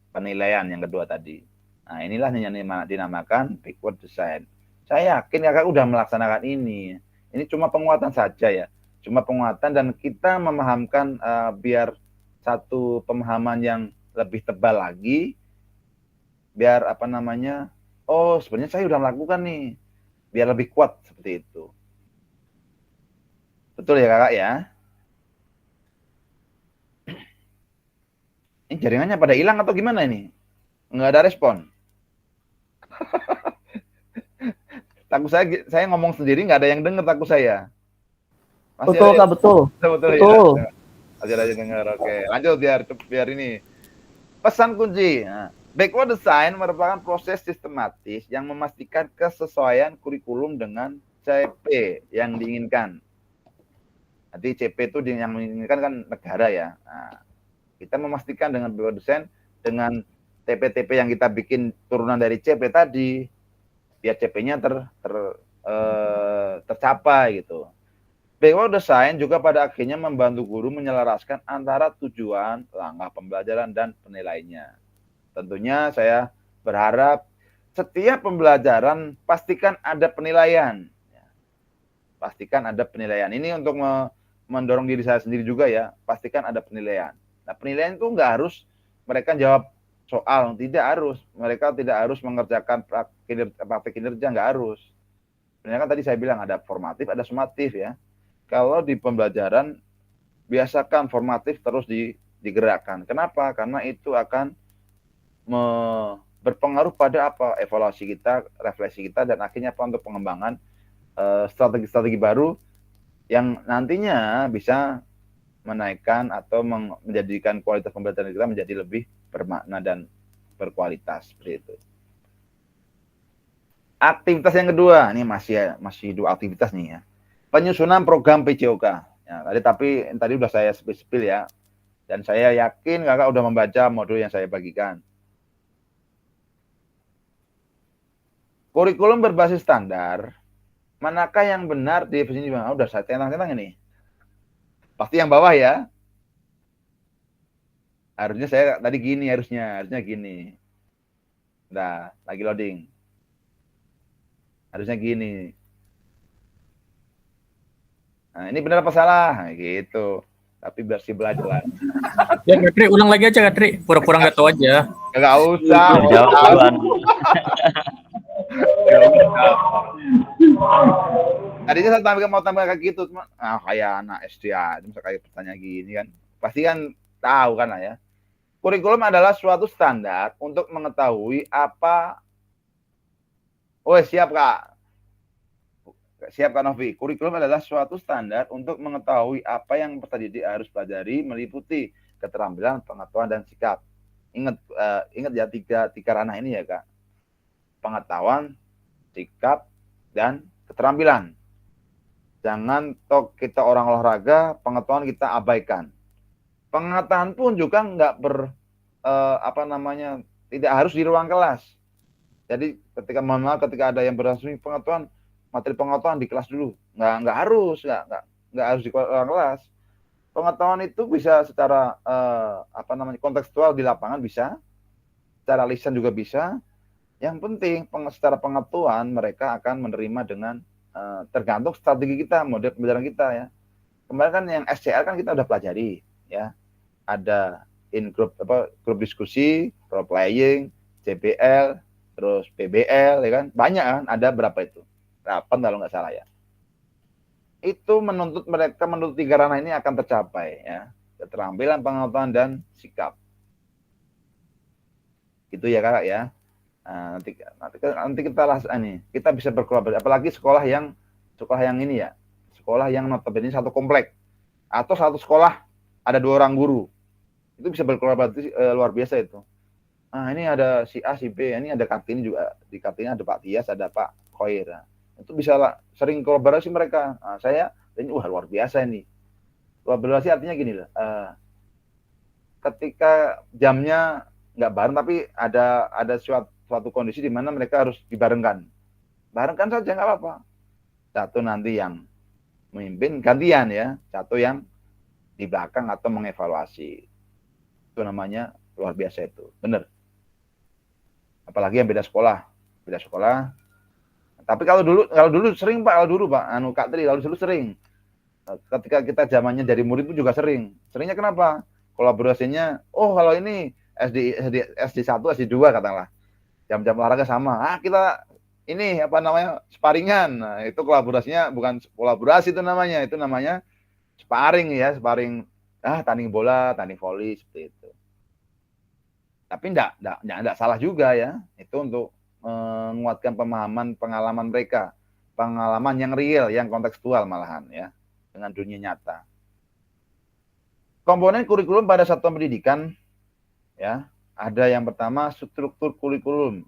penilaian yang kedua tadi. Nah, inilah yang dinamakan backward design. Saya yakin kakak udah melaksanakan ini. Ini cuma penguatan saja ya. Cuma penguatan dan kita memahamkan biar satu pemahaman yang lebih tebal lagi. Biar oh sebenarnya saya udah melakukan nih. Biar lebih kuat seperti itu. Betul ya kakak ya? Ini jaringannya pada hilang atau gimana ini? Nggak ada respon. Takut saya ngomong sendiri nggak ada yang dengar, takut saya. Masih betul kak, betul. Betul. Ya. Aja dengar. Oke, lanjut biar ini. Pesan kunci. Nah, backward design merupakan proses sistematis yang memastikan kesesuaian kurikulum dengan CP yang diinginkan. Nanti CP itu yang menginginkan kan negara ya. Nah, kita memastikan dengan backward design dengan TP-TP yang kita bikin turunan dari CP tadi, biar CP-nya tercapai gitu. Backward design juga pada akhirnya membantu guru menyelaraskan antara tujuan, langkah pembelajaran, dan penilaiannya. Tentunya saya berharap setiap pembelajaran pastikan ada penilaian. Pastikan ada penilaian. Ini untuk mendorong diri saya sendiri juga ya, pastikan ada penilaian. Nah, penilaian itu nggak harus mereka jawab soal, tidak harus. Mereka tidak harus mengerjakan praktik kinerja, nggak harus. Sebenarnya kan tadi saya bilang ada formatif, ada sumatif ya. Kalau di pembelajaran, biasakan formatif terus digerakkan. Kenapa? Karena itu akan berpengaruh pada apa? Evaluasi kita, refleksi kita, dan akhirnya apa untuk pengembangan strategi-strategi baru yang nantinya bisa menaikkan atau menjadikan kualitas pembelajaran kita menjadi lebih bermakna dan berkualitas seperti itu. Aktivitas yang kedua, ini masih 2 aktivitas nih ya. Penyusunan program PJOK. Ya, tadi udah saya spill ya. Dan saya yakin kakak udah membaca modul yang saya bagikan. Kurikulum berbasis standar, manakah yang benar di sini? Udah saya centang-centang ini. Pasti yang bawah ya. Harusnya saya tadi gini, harusnya gini. Nah, lagi loading. Harusnya gini. Nah, ini benar apa salah? Nah, gitu. Tapi bersih belajar. Ya, Gatri, ulang lagi aja, Gatri. Pura-pura nggak tahu aja. Nggak usah. Jawaban. Tadinya saya mau tambah kayak gitu, cuma kayak anak SD aja, bisa kayak pertanyaan gini kan. Pasti kan tahu kan lah ya. Kurikulum adalah suatu standar untuk mengetahui apa. Oh siap kak. Siap Kak Novi, kurikulum adalah suatu standar untuk mengetahui apa yang peserta didik harus pelajari, meliputi keterampilan, pengetahuan, dan sikap. Ingat ya tiga ranah ini ya Kak. Pengetahuan, sikap, dan keterampilan. Jangan toh kita orang olahraga, pengetahuan kita abaikan. Pengetahuan pun juga nggak tidak harus di ruang kelas. Jadi ketika ada yang berlangsung pengetahuan, materi pengetahuan di kelas dulu, nggak harus di ruang kelas. Pengetahuan itu bisa secara kontekstual di lapangan bisa, secara lisan juga bisa. Yang penting secara pengetahuan mereka akan menerima dengan tergantung strategi kita, model pembelajaran kita ya. Kemarin kan yang SCL kan kita udah pelajari ya. Ada grup diskusi, role playing, CBL, terus PBL ya kan. Banyak kan, ada berapa itu? 8 kalau nggak salah ya. Itu menuntut tiga ranah ini akan tercapai ya. Keterampilan, pengetahuan, dan sikap. Itu ya Kakak ya. Nah, nanti kita bisa berkolaborasi, apalagi sekolah yang ini ya, sekolah yang notabene satu komplek atau satu sekolah ada 2 orang guru, itu bisa berkolaborasi luar biasa itu. Nah ini ada si A si B, ini ada Kartini juga, di Kartini ada Pak Tias, ada Pak Khoir, itu bisa sering kolaborasi mereka. Nah, saya ini luar biasa ini. Kolaborasi artinya gini lah, ketika jamnya nggak bareng tapi ada suatu kondisi di mana mereka harus dibarengkan. Barengkan saja nggak apa-apa. Satu nanti yang memimpin gantian ya, satu yang di belakang atau mengevaluasi. Itu namanya luar biasa itu, bener. Apalagi yang beda sekolah. Tapi kalau dulu sering Pak, Kak Tri, lalu sering. Ketika kita zamannya dari murid pun juga sering. Seringnya kenapa? Kolaborasinya, kalau ini SD 1, SD 2 katakanlah. Jam-jam olahraga sama. Kita ini sparingan. Nah, itu kolaborasinya bukan kolaborasi itu namanya sparing ya, tanding bola, tanding voli seperti itu. Tapi enggak salah juga ya. Itu untuk menguatkan pengalaman mereka, pengalaman yang real, yang kontekstual malahan ya, dengan dunia nyata. Komponen kurikulum pada satuan pendidikan ya. Ada yang pertama struktur kurikulum,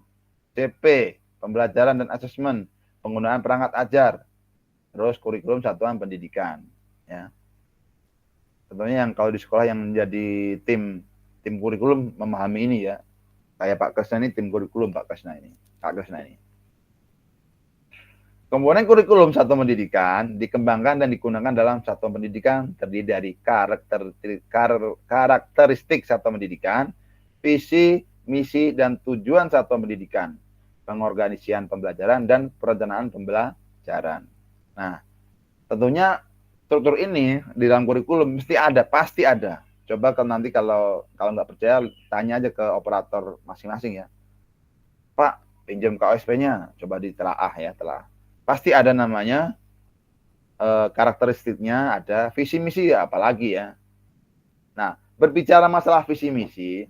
CP, pembelajaran dan asesmen, penggunaan perangkat ajar, terus kurikulum satuan pendidikan. Ya. Tentunya yang kalau di sekolah yang menjadi tim kurikulum memahami ini ya. Kayak Pak Kresna ini tim kurikulum Pak Kresna ini. Komponen kurikulum satuan pendidikan dikembangkan dan digunakan dalam satuan pendidikan terdiri dari karakteristik satuan pendidikan, visi, misi, dan tujuan satuan pendidikan, pengorganisian pembelajaran, dan perencanaan pembelajaran. Nah, tentunya struktur ini di dalam kurikulum pasti ada. Coba nanti kalau nggak percaya, tanya aja ke operator masing-masing ya. Pak, pinjam KOSP-nya, coba ditelaah ya, Pasti ada namanya karakteristiknya, ada visi misi ya, apalagi ya. Nah, berbicara masalah visi misi,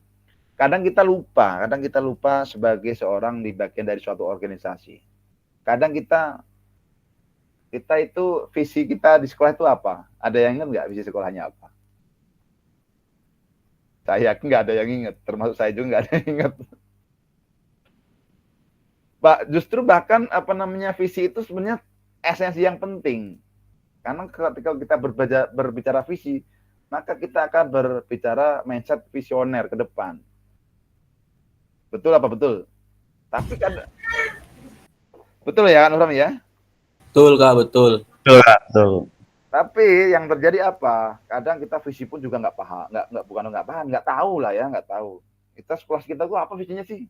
kadang kita lupa sebagai seorang di bagian dari suatu organisasi. Kadang kita itu visi kita di sekolah itu apa? Ada yang ingat nggak visi sekolahnya apa? Saya yakin nggak ada yang ingat, termasuk saya juga nggak ada yang ingat. Pak, justru bahkan visi itu sebenarnya esensi yang penting. Karena ketika kita berbicara visi, maka kita akan berbicara mindset visioner ke depan. Betul apa betul? Tapi kan betul ya kan Orang ya? Betul Kak, betul. Betul. Tapi yang terjadi apa? Kadang kita visi pun juga nggak paham, nggak tahu lah ya, nggak tahu. Kita sekolah kita tuh apa visinya sih?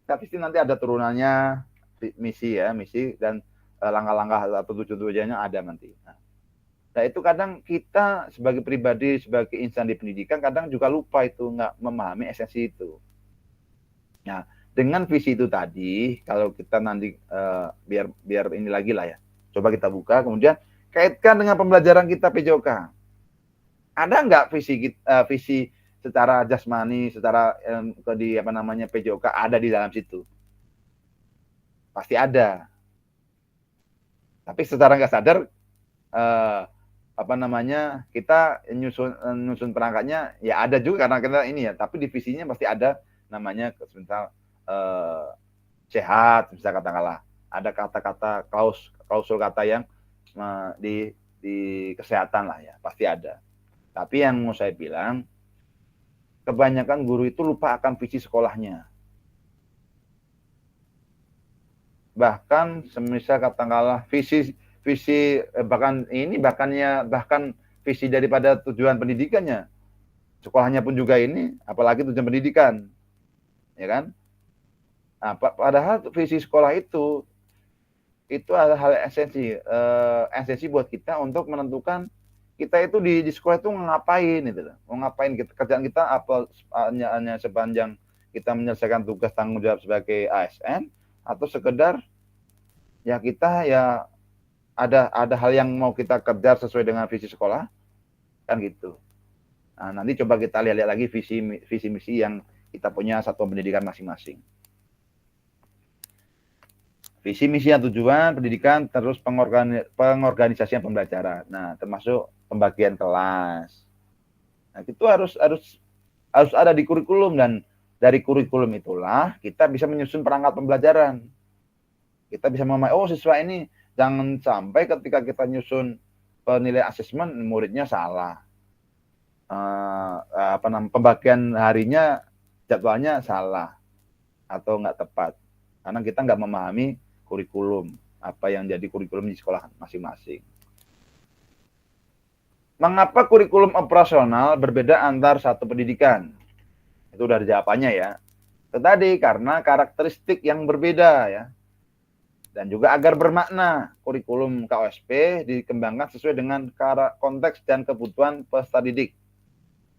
Tapi nanti ada turunannya misi dan langkah-langkah atau tujuan-tujuannya ada nanti. Nah itu kadang kita sebagai pribadi, sebagai insan di pendidikan kadang juga lupa itu, nggak memahami esensi itu. Nah dengan visi itu tadi, kalau kita nanti biar ini lagi lah ya, coba kita buka, kemudian kaitkan dengan pembelajaran kita PJOK. Ada nggak visi secara jasmani, secara PJOK ada di dalam situ? Pasti ada. Tapi secara nggak sadar apa namanya, kita nyusun perangkatnya ya ada juga karena kita ini ya, tapi divisinya pasti ada namanya misal sehat, bisa katakanlah ada kata-kata klausul kata yang di kesehatan lah ya, pasti ada. Tapi yang mau saya bilang, kebanyakan guru itu lupa akan visi sekolahnya. Bahkan semisal katakanlah bahkan visi daripada tujuan pendidikannya. Sekolahnya pun juga ini, apalagi tujuan pendidikan. Ya kan? Nah, padahal visi sekolah itu adalah hal esensi buat kita untuk menentukan kita itu di sekolah itu ngapain gitu loh. Mau ngapain kerjaan kita apa hanya sepanjang kita menyelesaikan tugas tanggung jawab sebagai ASN atau sekedar ya kita ya ada hal yang mau kita kejar sesuai dengan visi sekolah kan gitu. Nah, nanti coba kita lihat lagi visi misi yang kita punya satuan pendidikan masing-masing. Visi misi dan tujuan pendidikan, terus pengorganisasian pembelajaran. Nah, termasuk pembagian kelas. Nah, itu harus ada di kurikulum, dan dari kurikulum itulah kita bisa menyusun perangkat pembelajaran. Kita bisa memahami, siswa ini jangan sampai ketika kita nyusun penilaian asesmen muridnya salah. Pembagian harinya jadwalnya salah atau nggak tepat. Karena kita nggak memahami kurikulum, apa yang jadi kurikulum di sekolah masing-masing. Mengapa kurikulum operasional berbeda antar satu pendidikan? Itu udah jawabannya ya. Itu tadi karena karakteristik yang berbeda ya. Dan juga agar bermakna, kurikulum KOSP dikembangkan sesuai dengan konteks dan kebutuhan peserta didik.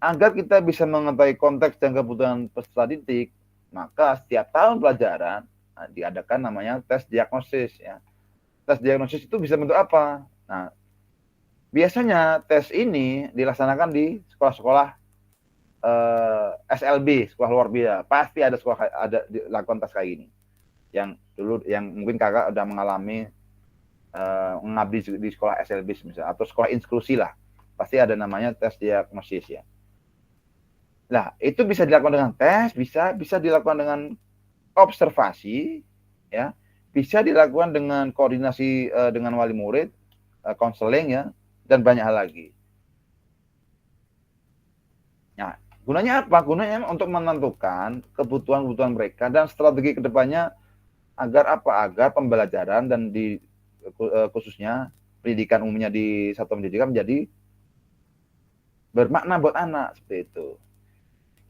Agar kita bisa mengetahui konteks dan kebutuhan peserta didik, maka setiap tahun pelajaran diadakan namanya tes diagnosis ya. Tes diagnosis itu bisa bentuk apa? Nah, biasanya tes ini dilaksanakan di sekolah-sekolah SLB, sekolah luar biasa. Pasti ada dilakukan tes kayak gini. Yang dulu yang mungkin kakak udah mengalami mengabdi di sekolah SLB misalnya atau sekolah inklusi lah. Pasti ada namanya tes diagnosis ya. Nah, itu bisa dilakukan dengan tes, bisa dilakukan dengan observasi, ya, bisa dilakukan dengan koordinasi dengan wali murid, konseling ya, dan banyak hal lagi. Nah, gunanya apa? Gunanya untuk menentukan kebutuhan mereka dan strategi kedepannya agar apa? Agar pembelajaran dan khususnya pendidikan umumnya di satuan pendidikan menjadi bermakna buat anak seperti itu.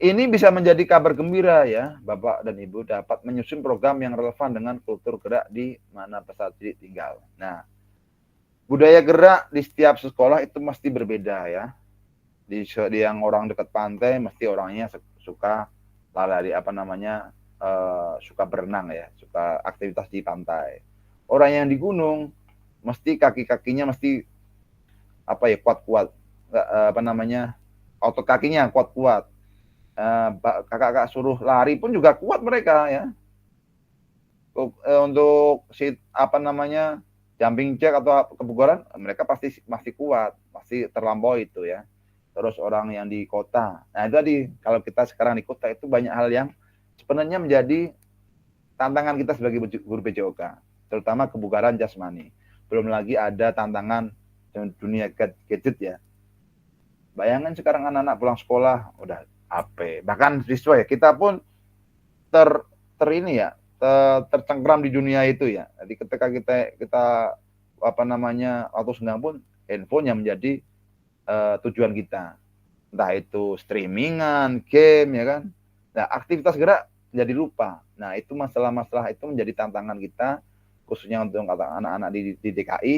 Ini bisa menjadi kabar gembira ya, Bapak dan Ibu dapat menyusun program yang relevan dengan kultur gerak di mana peserta didik tinggal. Nah, budaya gerak di setiap sekolah itu mesti berbeda ya. Di yang orang dekat pantai mesti orangnya suka lari suka berenang ya, suka aktivitas di pantai. Orang yang di gunung mesti kaki-kakinya mesti kuat-kuat, otot kakinya kuat-kuat. Kakak suruh lari pun juga kuat mereka ya. Untuk jumping jack atau kebugaran mereka pasti kuat, pasti terlampaui itu ya. Terus orang yang di kota, nah itu tadi kalau kita sekarang di kota itu banyak hal yang sebenarnya menjadi tantangan kita sebagai guru PJOK, terutama kebugaran jasmani. Belum lagi ada tantangan dunia gadget ya. Bayangkan sekarang anak-anak pulang sekolah udah HP, bahkan siswa ya, kita pun tercengkram di dunia itu ya. Jadi ketika kita waktu senggang pun handphone yang menjadi tujuan kita, entah itu streamingan, game ya kan. Nah, aktivitas gerak jadi lupa. Nah, itu masalah-masalah itu menjadi tantangan kita, khususnya untuk anak-anak di DKI.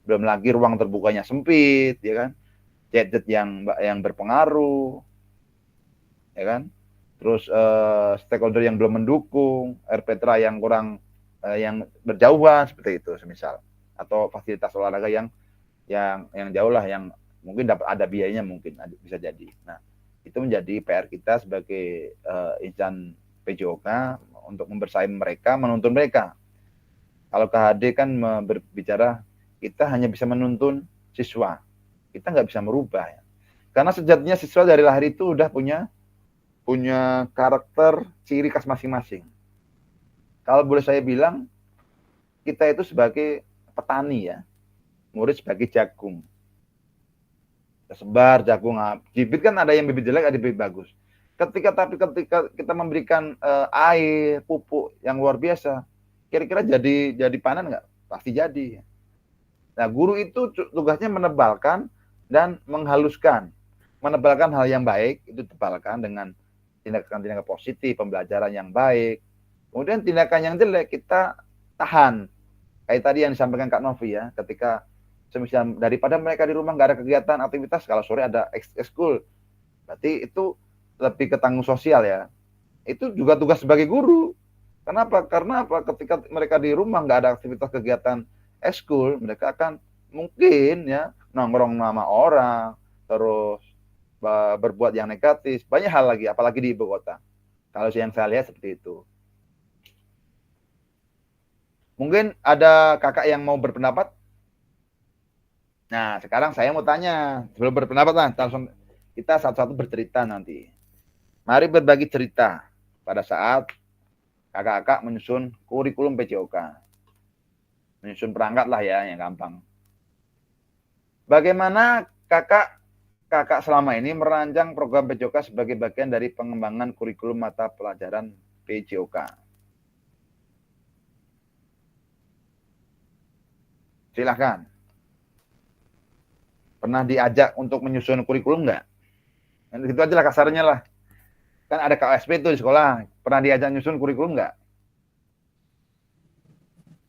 Belum lagi ruang terbukanya sempit ya kan, gadget yang berpengaruh ya kan, terus stakeholder yang belum mendukung, RPTRA yang kurang yang berjauhan seperti itu semisal, atau fasilitas olahraga yang jauh lah, yang mungkin dapat ada biayanya, mungkin bisa jadi. Nah, itu menjadi PR kita sebagai insan PJOK untuk membersamai mereka, menuntun mereka. Kalau KHD kan berbicara kita hanya bisa menuntun siswa. Kita nggak bisa merubah ya. Karena sejatinya siswa dari lahir itu udah punya karakter ciri khas masing-masing. Kalau boleh saya bilang, kita itu sebagai petani ya, murid sebagai jagung. Kita sebar jagung, bibit kan ada yang bibit jelek, ada bibit bagus. Ketika kita memberikan air, pupuk yang luar biasa, kira-kira jadi panen nggak? Pasti jadi. Nah, guru itu tugasnya menebalkan dan menghaluskan. Menebalkan hal yang baik, itu tebalkan dengan tindakan-tindakan positif, pembelajaran yang baik. Kemudian tindakan yang jelek, kita tahan. Kayak tadi yang disampaikan Kak Novi ya, ketika semisal daripada mereka di rumah nggak ada kegiatan, aktivitas, kalau sore ada ekskul, berarti itu lebih ke tanggung sosial ya. Itu juga tugas sebagai guru. Kenapa? Karena apa? Ketika mereka di rumah nggak ada aktivitas kegiatan ekskul, mereka akan mungkin ya nongkrong sama orang, terus berbuat yang negatif, banyak hal lagi, apalagi di ibu kota. Kalau yang saya lihat seperti itu. Mungkin ada kakak yang mau berpendapat? Nah, sekarang saya mau tanya, sebelum berpendapat lah, kita satu-satu bercerita nanti. Mari berbagi cerita pada saat kakak-kakak menyusun kurikulum PJOK. Menyusun perangkat lah ya, yang gampang. Bagaimana kakak selama ini merancang program PJOK sebagai bagian dari pengembangan kurikulum mata pelajaran PJOK? Silahkan. Pernah diajak untuk menyusun kurikulum nggak? Itu aja lah kasarnya lah. Kan ada KSP itu di sekolah. Pernah diajak nyusun kurikulum nggak?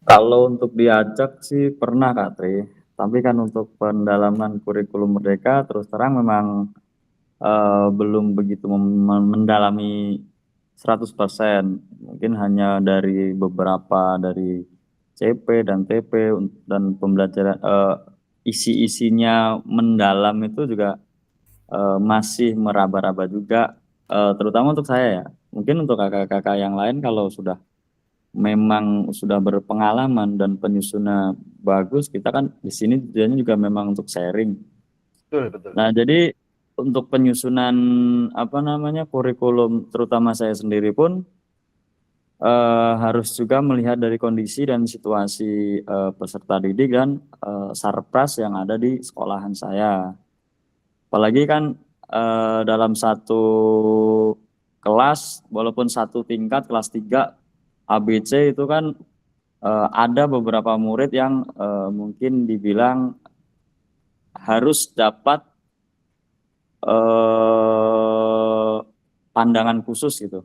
Kalau untuk diajak sih pernah Kak Tri. Tapi kan untuk pendalaman kurikulum Merdeka terus terang memang belum begitu mendalami 100%. Mungkin hanya dari beberapa dari CP dan TP dan pembelajaran isi-isinya mendalam itu juga masih meraba-raba juga, terutama untuk saya ya. Mungkin untuk kakak-kakak yang lain kalau memang sudah berpengalaman dan penyusunnya bagus, kita kan di sini tujuannya juga memang untuk sharing. Betul. Nah, jadi untuk penyusunan kurikulum terutama saya sendiri pun harus juga melihat dari kondisi dan situasi peserta didik dan sarpras yang ada di sekolahan saya. Apalagi kan dalam satu kelas, walaupun satu tingkat kelas 3 ABC itu kan ada beberapa murid yang mungkin dibilang harus dapat pandangan khusus gitu.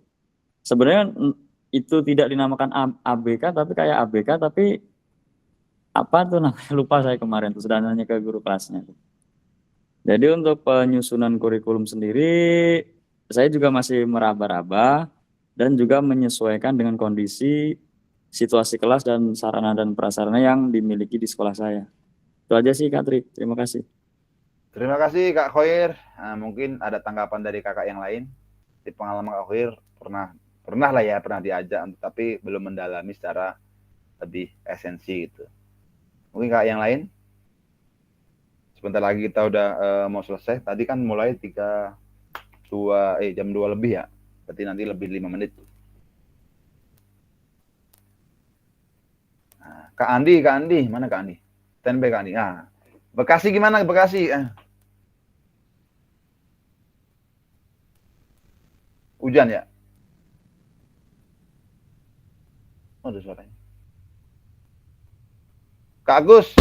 Sebenarnya itu tidak dinamakan ABK tapi kayak ABK, tapi apa tuh namanya, lupa saya kemarin tuh, sudah nanya ke guru kelasnya. Jadi untuk penyusunan kurikulum sendiri saya juga masih meraba-raba dan juga menyesuaikan dengan kondisi situasi kelas dan sarana dan prasarana yang dimiliki di sekolah saya. Itu aja sih Kak Tri, terima kasih. Terima kasih Kak Khoir. Nah, mungkin ada tanggapan dari kakak yang lain. Di pengalaman Kak Khoir pernah lah ya, pernah diajak, tapi belum mendalami secara lebih esensi gitu. Mungkin kakak yang lain? Sebentar lagi kita udah mau selesai. Tadi kan mulai jam 2 lebih ya. Berarti nanti lebih 5 menit. Nah, Kak Andi, mana Kak Andi? Standby Kak Andi. Nah, Bekasi gimana Bekasi? Hujan ya? Oh, ada suaranya. Kak Agus.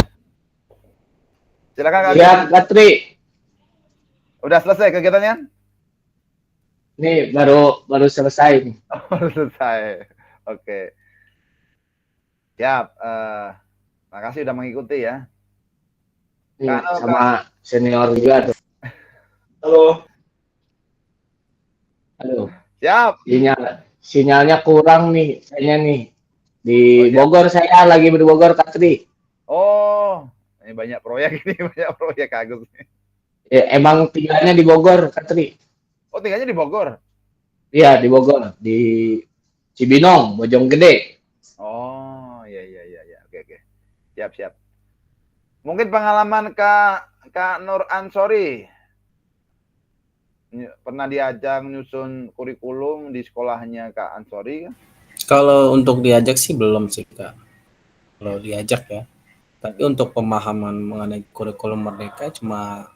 Silakan Kak Agus. Ya, Katri. Udah selesai kegiatannya? Nih baru selesai nih. Oh, baru selesai. Oke. Siap. Makasih udah mengikuti ya. Nih, sama senior juga tuh. Halo. Siap. Sinyalnya kurang nih kayaknya nih. Di Bogor saya lagi di Bogor, Katri. Oh, ini banyak proyek Kak Agus. Ya, emang tinggalnya di Bogor, Katri. Oh, tinggalnya di Bogor? Iya, di Bogor, di Cibinong, Bojonggede. Oh, iya. Oke. Siap. Mungkin pengalaman Kak Nur Ansori pernah diajak nyusun kurikulum di sekolahnya Kak Ansori? Kalau untuk diajak sih belum sih Kak. Kalau diajak ya. Tapi untuk pemahaman mengenai kurikulum Merdeka cuma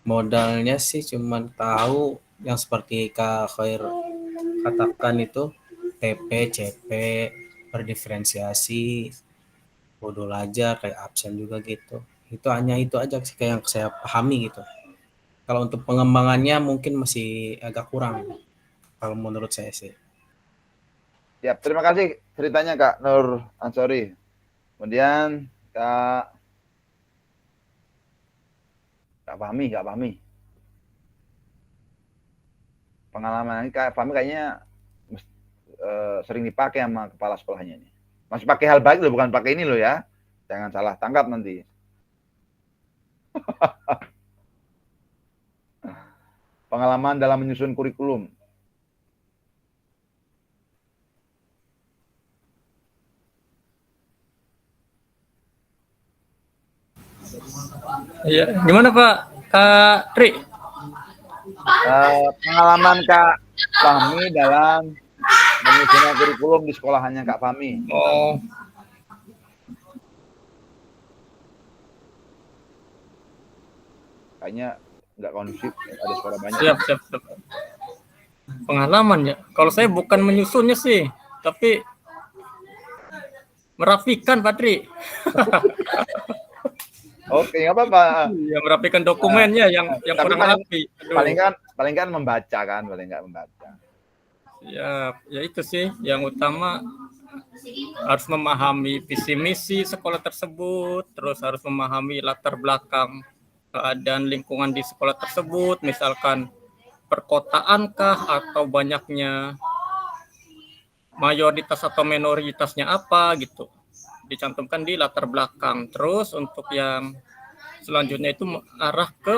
modalnya sih cuma tahu yang seperti Kak Khair katakan itu TP, CP, berdiferensiasi, modul aja kayak absen juga gitu. Itu hanya itu aja sih kayak yang saya pahami gitu. Kalau untuk pengembangannya mungkin masih agak kurang kalau menurut saya sih. Ya, terima kasih ceritanya Kak Nur Ansori. Kemudian Kak Fahmi. Pengalaman ini Kak Fahmi kayaknya sering dipakai sama kepala sekolahnya ini. Masih pakai hal baik loh, bukan pakai ini loh ya. Jangan salah tangkap nanti. Pengalaman dalam menyusun kurikulum. Iya, gimana Pak? Kak Tri? Pengalaman Kak Fahmi dalam menyusun kurikulum di sekolahannya Kak Fahmi. Oh, Kayaknya nggak kondusif, ada suara banyak. siap. Pengalaman ya. Kalau saya bukan menyusunnya sih, tapi merapikan Pak Tri. Oke, nggak apa-apa. Ya, merapikan dokumennya yang kurang rapi. Paling kan membaca kan, paling nggak membaca. Ya itu sih yang utama, harus memahami visi misi sekolah tersebut, terus harus memahami latar belakang keadaan lingkungan di sekolah tersebut, misalkan perkotaankah atau banyaknya mayoritas atau minoritasnya apa gitu, dicantumkan di latar belakang. Terus untuk yang selanjutnya itu arah ke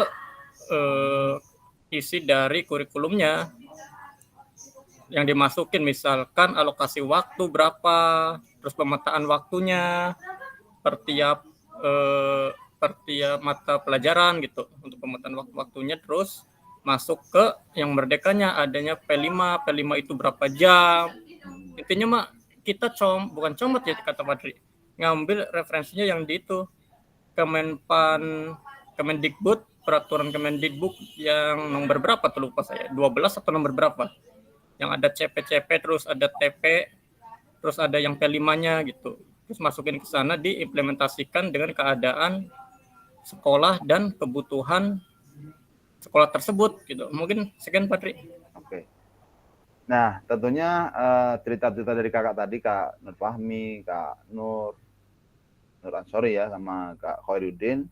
isi dari kurikulumnya yang dimasukin, misalkan alokasi waktu berapa, terus pemetaan waktunya per tiap mata pelajaran gitu untuk pemetaan waktunya. Terus masuk ke yang merdekanya, adanya P5 itu berapa jam. Intinya mah kita bukan comot ya kata Padri, ngambil referensinya yang di itu Kemendikbud, peraturan Kemendikbud yang nomor berapa tuh lupa saya, 12 atau nomor berapa, yang ada CP, terus ada TP, terus ada yang P5-nya gitu. Terus masukin ke sana, diimplementasikan dengan keadaan sekolah dan kebutuhan sekolah tersebut gitu. Mungkin sekian Patri. Oke. Nah, tentunya cerita-cerita dari kakak tadi, Kak Nur Fahmi, Kak Nur Ansori ya, sama Kak Khairuddin.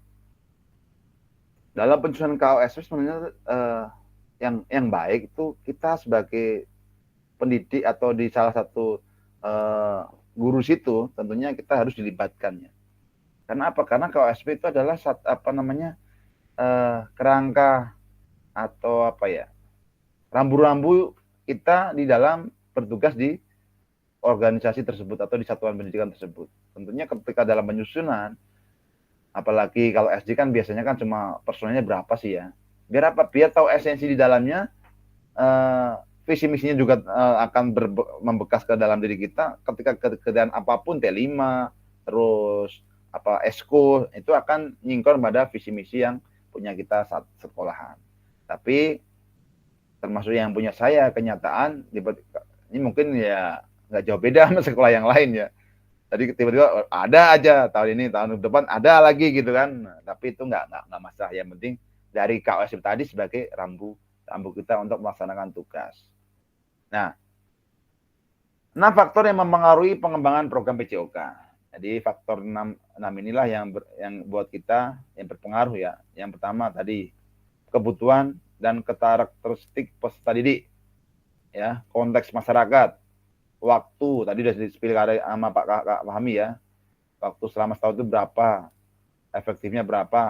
Dalam penyusunan KOSP sebenarnya yang baik itu kita sebagai pendidik atau di salah satu guru situ, tentunya kita harus dilibatkannya. Karena apa? Karena KOSP itu adalah kerangka atau apa ya, rambu-rambu kita di dalam bertugas di organisasi tersebut atau di satuan pendidikan tersebut. Tentunya ketika dalam penyusunan, apalagi kalau SD kan biasanya kan cuma personelnya berapa sih ya, biar apa? Biar tahu esensi di dalamnya, visi misinya juga akan membekas ke dalam diri kita ketika keadaan apapun, T5 terus apa esko, itu akan nyingkor pada visi misi yang punya kita saat sekolahan. Tapi termasuk yang punya saya, kenyataan ini mungkin ya nggak jauh beda sama sekolah yang lain ya. Tadi tiba-tiba ada aja tahun ini, tahun depan ada lagi gitu kan. Nah, tapi itu nggak masalah. Yang penting dari KOSP tadi sebagai rambu kita untuk melaksanakan tugas. Nah, 6 faktor yang mempengaruhi pengembangan program PJOK. Jadi faktor 6 inilah yang buat kita yang berpengaruh ya. Yang pertama tadi kebutuhan dan karakteristik peserta didik, ya, konteks masyarakat, waktu tadi sudah disepilkan sama Pak Kak Fahmi ya, waktu selama setahun itu berapa, efektifnya berapa,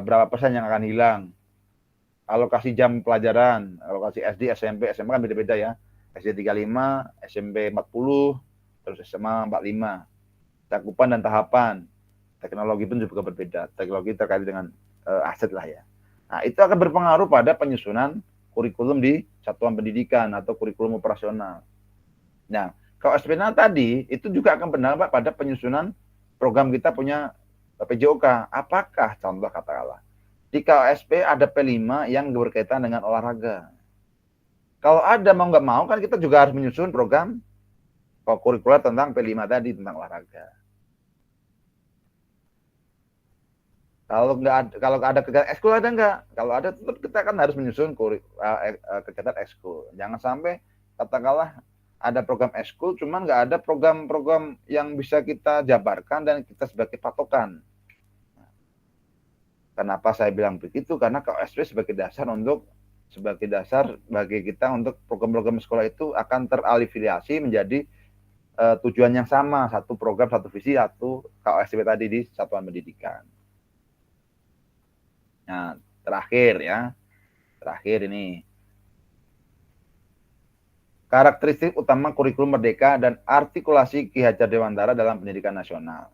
berapa persen yang akan hilang, alokasi jam pelajaran, alokasi SD, SMP, SMA kan beda-beda ya, SD 35, SMP 40, terus SMA 45, cakupan dan tahapan, Teknologi pun juga berbeda. Teknologi terkait dengan aset lah ya. Nah, itu akan berpengaruh pada penyusunan kurikulum di satuan pendidikan atau kurikulum operasional. Nah, kalau SPNA tadi itu juga akan berdampak pada penyusunan program kita punya PJOK. Apakah contoh katakanlah di KOSP ada P5 yang berkaitan dengan olahraga. Kalau ada mau nggak mau kan kita juga harus menyusun program kurikuler tentang P5 tadi tentang olahraga. Kalau ada kegiatan ekskul ada nggak? Kalau ada tetap kita kan harus menyusun kegiatan ekskul. Jangan sampai katakanlah ada program ekskul, cuman nggak ada program-program yang bisa kita jabarkan dan kita sebagai patokan. Kenapa saya bilang begitu? Karena KOSP sebagai dasar bagi kita untuk program-program sekolah itu akan terafiliasi menjadi tujuan yang sama, satu program, satu visi, satu KOSP tadi di satuan pendidikan. Nah, terakhir ini karakteristik utama kurikulum merdeka dan artikulasi Ki Hajar Dewantara dalam pendidikan nasional.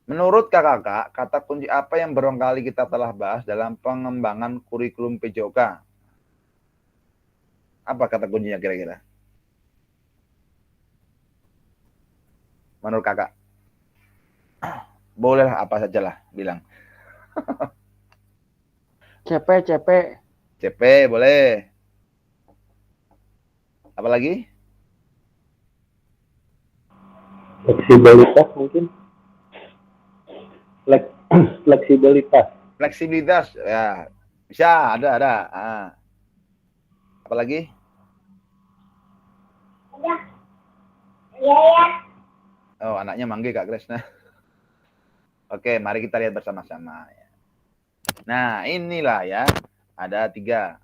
Menurut kakak, kata kunci apa yang barangkali kita telah bahas dalam pengembangan kurikulum PJOK? Apa kata kuncinya kira-kira? Menurut kakak? Bolehlah apa sajalah bilang. CP boleh. Apa lagi? Fleksibilitas mungkin. Fleksibilitas ya bisa ada. Apa lagi? Ya. Oh, anaknya manggil Kak Kresna. Oke, mari kita lihat bersama-sama. Nah, inilah ya, ada 3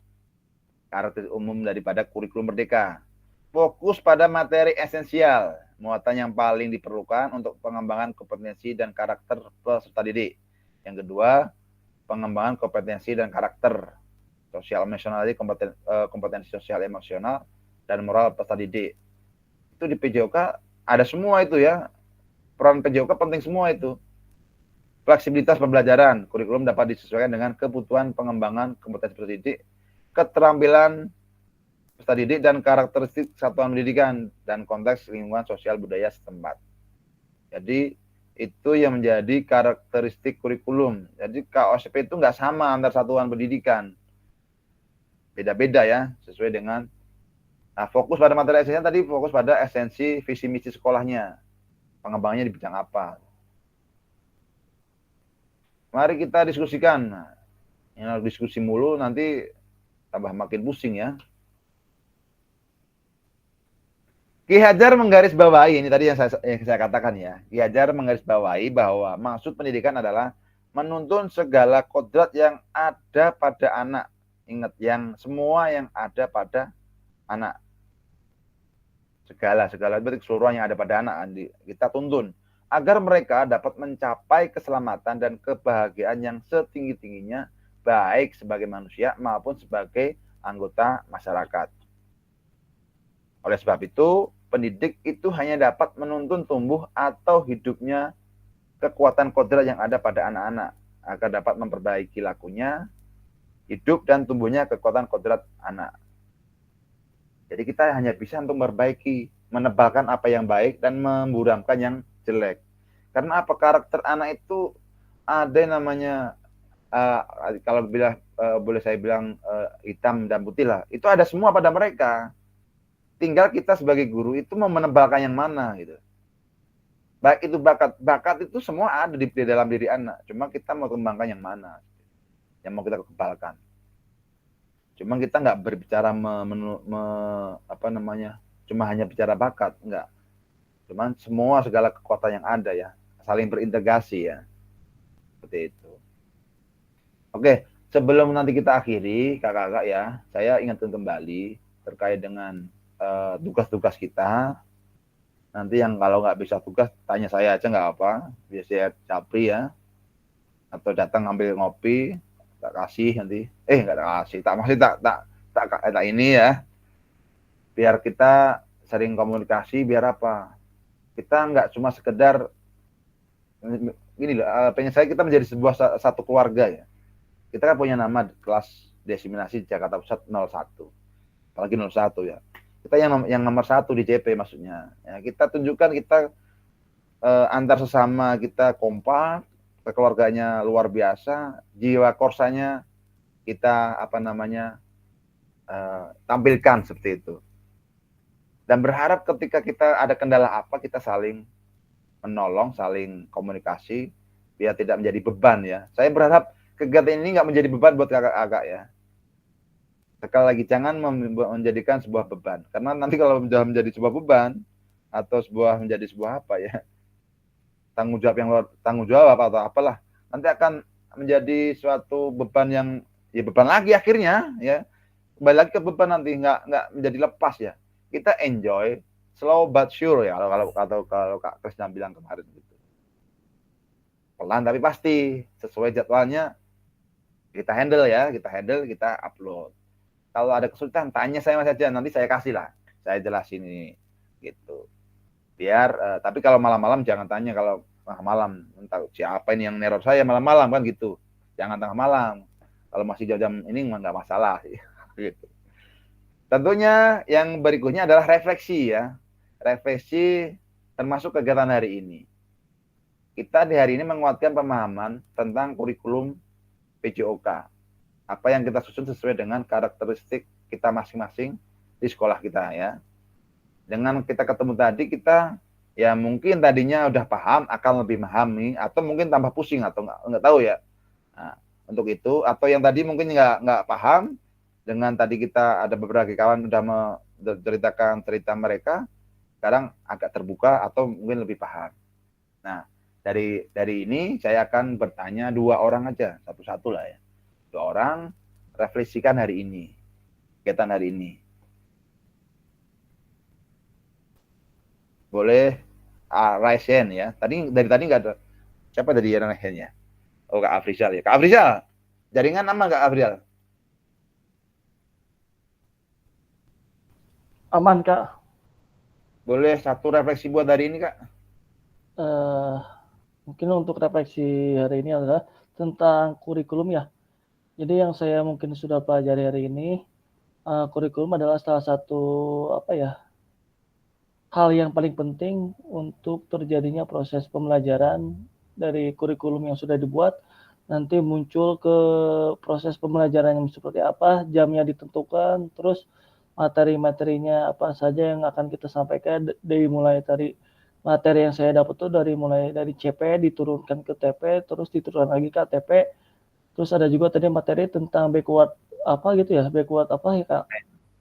karakteristik umum daripada kurikulum merdeka. Fokus pada materi esensial, muatan yang paling diperlukan untuk pengembangan kompetensi dan karakter peserta didik. Yang kedua, pengembangan kompetensi dan karakter sosial emosional, kompetensi sosial emosional dan moral peserta didik. Itu di PJOK ada semua itu ya. Peran PJOK penting semua itu. Fleksibilitas pembelajaran, kurikulum dapat disesuaikan dengan kebutuhan pengembangan kompetensi peserta didik, keterampilan peserta didik dan karakteristik satuan pendidikan dan konteks lingkungan sosial budaya setempat. Jadi itu yang menjadi karakteristik kurikulum. Jadi KOSP itu nggak sama antar satuan pendidikan. Beda-beda ya, sesuai dengan fokus pada materi esensinya tadi, fokus pada esensi visi misi sekolahnya. Pengembangannya di bidang apa. Mari kita diskusikan. Yang diskusi mulu nanti tambah makin pusing ya. Ki Hajar menggarisbawahi, ini tadi yang saya katakan ya. Ki Hajar menggarisbawahi bahwa maksud pendidikan adalah menuntun segala kodrat yang ada pada anak. Ingat, semua yang ada pada anak. Segala berarti keseluruhan yang ada pada anak kita tuntun agar mereka dapat mencapai keselamatan dan kebahagiaan yang setinggi-tingginya, baik sebagai manusia maupun sebagai anggota masyarakat. Oleh sebab itu, pendidik itu hanya dapat menuntun tumbuh atau hidupnya kekuatan kodrat yang ada pada anak-anak agar dapat memperbaiki lakunya, hidup dan tumbuhnya kekuatan kodrat anak. Jadi kita hanya bisa untuk memperbaiki, menebalkan apa yang baik dan memburamkan yang jelek. Karena apa? Karakter anak itu ada yang namanya kalau boleh saya bilang hitam dan putih lah. Itu ada semua pada mereka. Tinggal kita sebagai guru itu mau menebalkan yang mana gitu. Baik itu bakat itu semua ada di dalam diri anak. Cuma kita mau kembangkan yang mana, yang mau kita kebalkan. Cuma kita nggak berbicara cuma hanya bicara bakat, enggak. Cuman semua segala kekuatan yang ada ya, saling berintegrasi ya. Seperti itu. Oke, sebelum nanti kita akhiri, kakak-kakak ya, saya ingatkan kembali terkait dengan tugas-tugas kita. Nanti yang kalau nggak bisa tugas, tanya saya aja nggak apa. Biar saya capri ya. Atau datang ambil ngopi, tak kasih nanti. Nggak kasih, tak ini ya. Biar kita sering komunikasi, biar apa? Kita nggak cuma sekedar gini loh, pengen saya kita menjadi sebuah satu keluarga ya. Kita kan punya nama kelas diseminasi Jakarta Pusat 01. Apalagi 01 ya. Kita yang nomor 1 di CP maksudnya. Ya, kita tunjukkan kita antar sesama kita kompak, keluarganya luar biasa, jiwa korsanya kita tampilkan seperti itu. Dan berharap ketika kita ada kendala apa, kita saling menolong, saling komunikasi, biar tidak menjadi beban ya. Saya berharap kegiatan ini nggak menjadi beban buat kakak-kakak ya. Sekali lagi, jangan menjadikan sebuah beban. Karena nanti kalau sudah menjadi sebuah beban, atau menjadi sebuah apa ya, tanggung jawab atau apalah, nanti akan menjadi suatu beban yang, ya beban lagi akhirnya ya. Kembali lagi ke beban nanti, nggak menjadi lepas ya. Kita enjoy, slow but sure ya, kalau Kak Krisna bilang kemarin gitu. Pelan tapi pasti, sesuai jadwalnya kita handle, kita upload. Kalau ada kesulitan, tanya saya saja, nanti saya kasih lah, saya jelasin ini gitu. Biar tapi kalau malam-malam jangan tanya, kalau tengah malam, entah siapa ini yang neror saya malam-malam kan gitu. Jangan tengah malam. Kalau masih jam-jam ini nggak masalah sih. Gitu. Tentunya yang berikutnya adalah refleksi ya. Refleksi termasuk kegiatan hari ini. Kita di hari ini menguatkan pemahaman tentang kurikulum PJOK. Apa yang kita susun sesuai dengan karakteristik kita masing-masing di sekolah kita ya. Dengan kita ketemu tadi, kita ya mungkin tadinya udah paham, akan lebih memahami, atau mungkin tambah pusing atau nggak tahu ya. Nah, untuk itu, atau yang tadi mungkin nggak paham, dengan tadi kita ada beberapa kawan udah menceritakan cerita mereka, sekarang agak terbuka atau mungkin lebih paham. Nah, dari ini saya akan bertanya 2 orang aja, satu-satu lah ya. 2 orang refleksikan hari ini, kegiatan hari ini. Boleh raise hand ya. Dari tadi nggak ada. Siapa tadi yang raise hand-nya? Oh, Kak Afrizal ya. Kak Afrizal, jaringan aman Kak Afrizal? Aman Kak. Boleh satu refleksi buat hari ini Kak? Mungkin untuk refleksi hari ini adalah tentang kurikulum ya. Jadi yang saya mungkin sudah pelajari hari ini, kurikulum adalah salah satu hal yang paling penting untuk terjadinya proses pembelajaran dari kurikulum yang sudah dibuat. Nanti muncul ke proses pembelajaran yang seperti apa, jamnya ditentukan, terus materi-materinya apa saja yang akan kita sampaikan, dari mulai dari materi yang saya dapat tuh mulai dari CP diturunkan ke TP, terus diturunkan lagi ke ATP. Terus ada juga tadi materi tentang backward Kak?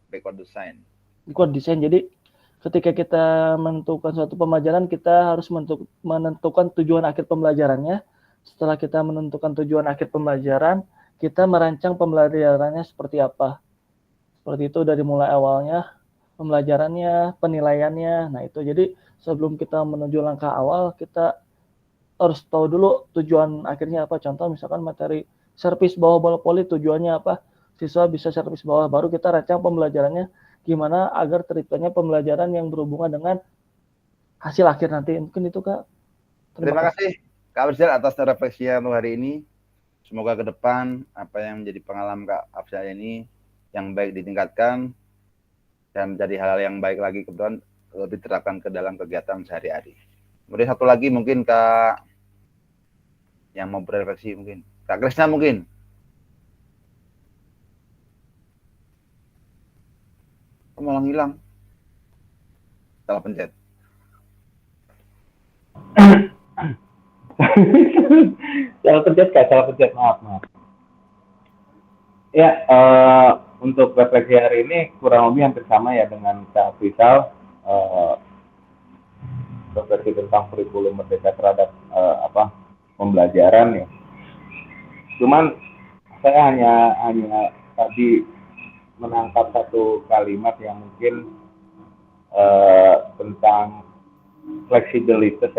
Backward design. Backward design. Jadi ketika kita menentukan suatu pembelajaran, kita harus menentukan tujuan akhir pembelajarannya. Setelah kita menentukan tujuan akhir pembelajaran, kita merancang pembelajarannya seperti apa. Seperti itu dari mulai awalnya, pembelajarannya, penilaiannya. Nah itu jadi sebelum kita menuju langkah awal, kita harus tahu dulu tujuan akhirnya apa. Contoh misalkan materi servis bawah bola voli, tujuannya apa? Siswa bisa servis bawah, baru kita rancang pembelajarannya gimana agar terciptanya pembelajaran yang berhubungan dengan hasil akhir nanti. Mungkin itu Kak. Terima kasih Kak Afrizal atas refleksi untuk hari ini. Semoga ke depan apa yang menjadi pengalaman Kak Afrizal ini yang baik ditingkatkan dan menjadi hal yang baik lagi ke depan, lebih diterapkan ke dalam kegiatan sehari-hari. Kemudian satu lagi mungkin Kak yang mau berefleksi, mungkin Kak Krisna mungkin. Malah hilang. Salah pencet. Salah pencet, maaf. Ya, untuk refleksi hari ini kurang lebih hampir sama ya dengan Kak Afrizal. Refleksi tentang kurikulum merdeka terhadap pembelajaran ya. Cuman saya hanya tadi menangkap satu kalimat yang mungkin tentang fleksibilitas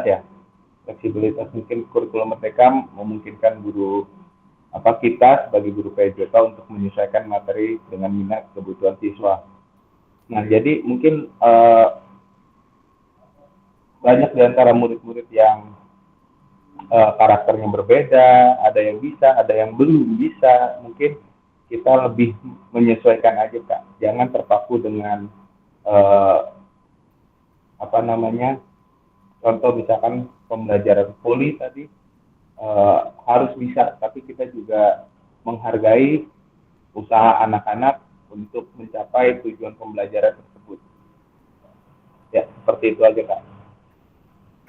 ya. Fleksibilitas mungkin kurikulum merdeka memungkinkan guru kita sebagai guru PJOK untuk menyesuaikan materi dengan minat kebutuhan siswa. Nah, jadi mungkin banyak di antara murid-murid yang karakternya berbeda, ada yang bisa, ada yang belum bisa. Mungkin kita lebih menyesuaikan aja Kak. Jangan terpaku dengan contoh misalkan pembelajaran poli tadi harus bisa, tapi kita juga menghargai usaha anak-anak untuk mencapai tujuan pembelajaran tersebut. Ya, seperti itu aja Kak.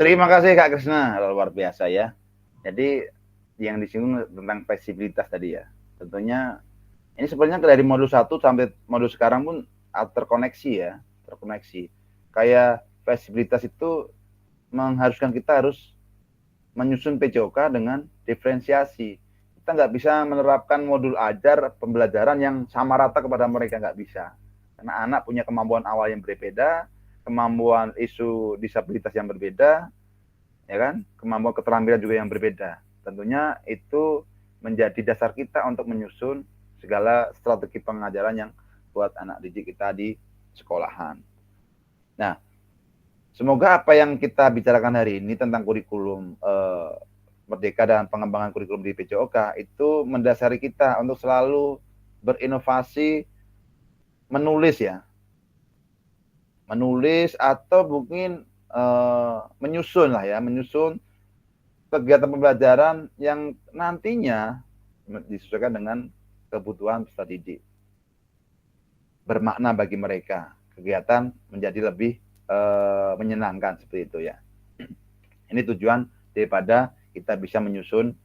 Terima kasih Kak Krisna, luar biasa ya. Jadi yang disinggung tentang fleksibilitas tadi ya. Tentunya ini sebenarnya dari modul 1 sampai modul sekarang pun terkoneksi ya, terkoneksi. Kayak fleksibilitas itu mengharuskan kita harus menyusun PJOK dengan diferensiasi. Kita nggak bisa menerapkan modul ajar pembelajaran yang sama rata kepada mereka, nggak bisa. Karena anak punya kemampuan awal yang berbeda, kemampuan isu disabilitas yang berbeda, ya kan? Kemampuan keterampilan juga yang berbeda. Tentunya itu menjadi dasar kita untuk menyusun segala strategi pengajaran yang buat anak didik kita di sekolahan. Nah, semoga apa yang kita bicarakan hari ini tentang kurikulum Merdeka dan pengembangan kurikulum di PJOK itu mendasari kita untuk selalu berinovasi, menulis ya, menulis atau mungkin menyusun lah ya, menyusun kegiatan pembelajaran yang nantinya disesuaikan dengan kebutuhan peserta didik, bermakna bagi mereka, kegiatan menjadi lebih menyenangkan seperti itu ya. Ini tujuan daripada kita bisa menyusun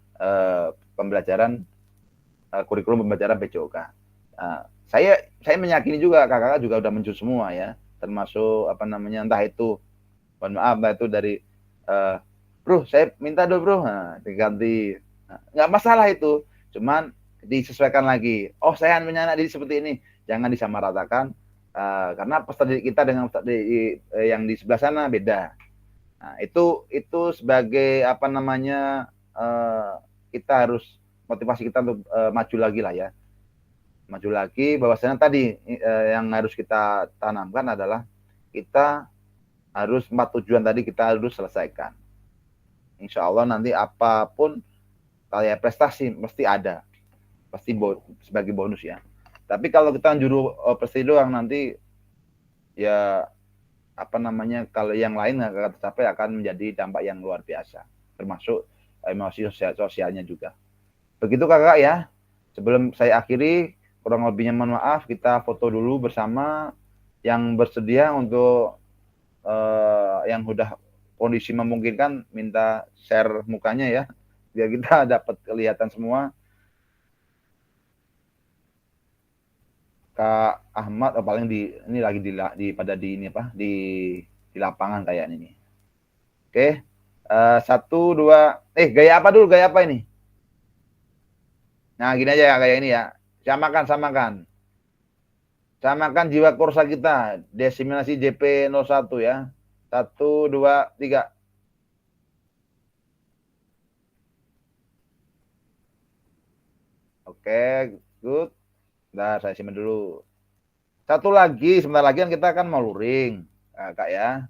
pembelajaran kurikulum pembelajaran PJOK. Saya meyakini juga kakak-kakak juga udah menyusun semua ya, termasuk entah itu mohon maaf entah itu dari bro saya minta dulu bro, diganti, nggak masalah itu, cuman disesuaikan lagi. Oh saya punya anak didik seperti ini, jangan disamaratakan. Karena peserta didik kita dengan peserta didik yang di sebelah sana beda. Nah, itu sebagai kita harus motivasi kita untuk maju lagi lah ya. Maju lagi, bahwasanya tadi yang harus kita tanamkan adalah kita harus 4 tujuan tadi kita harus selesaikan. Insya Allah nanti apapun kayak prestasi mesti ada. Pasti sebagai bonus ya. Tapi kalau kita juru prestasi doang nanti ya kalau yang lain nggak akan tercapai, akan menjadi dampak yang luar biasa, termasuk emosi sosialnya juga. Begitu kakak ya. Sebelum saya akhiri, kurang lebihnya mohon maaf, kita foto dulu bersama. Yang bersedia untuk yang udah kondisi memungkinkan minta share mukanya ya, biar kita dapat kelihatan semua. Kak Ahmad paling ini lagi di lapangan kayak ini. Oke. 1, 2 gaya apa dulu? Gaya apa ini? Nah, gini aja ya, kayak ini ya. Samakan. Samakan jiwa korsa kita, desiminasi JP01 ya. 1, 2, 3. Oke, good. Nah, saya simpan dulu. Satu lagi, sebentar lagi kan kita akan mau luring, Kak ya.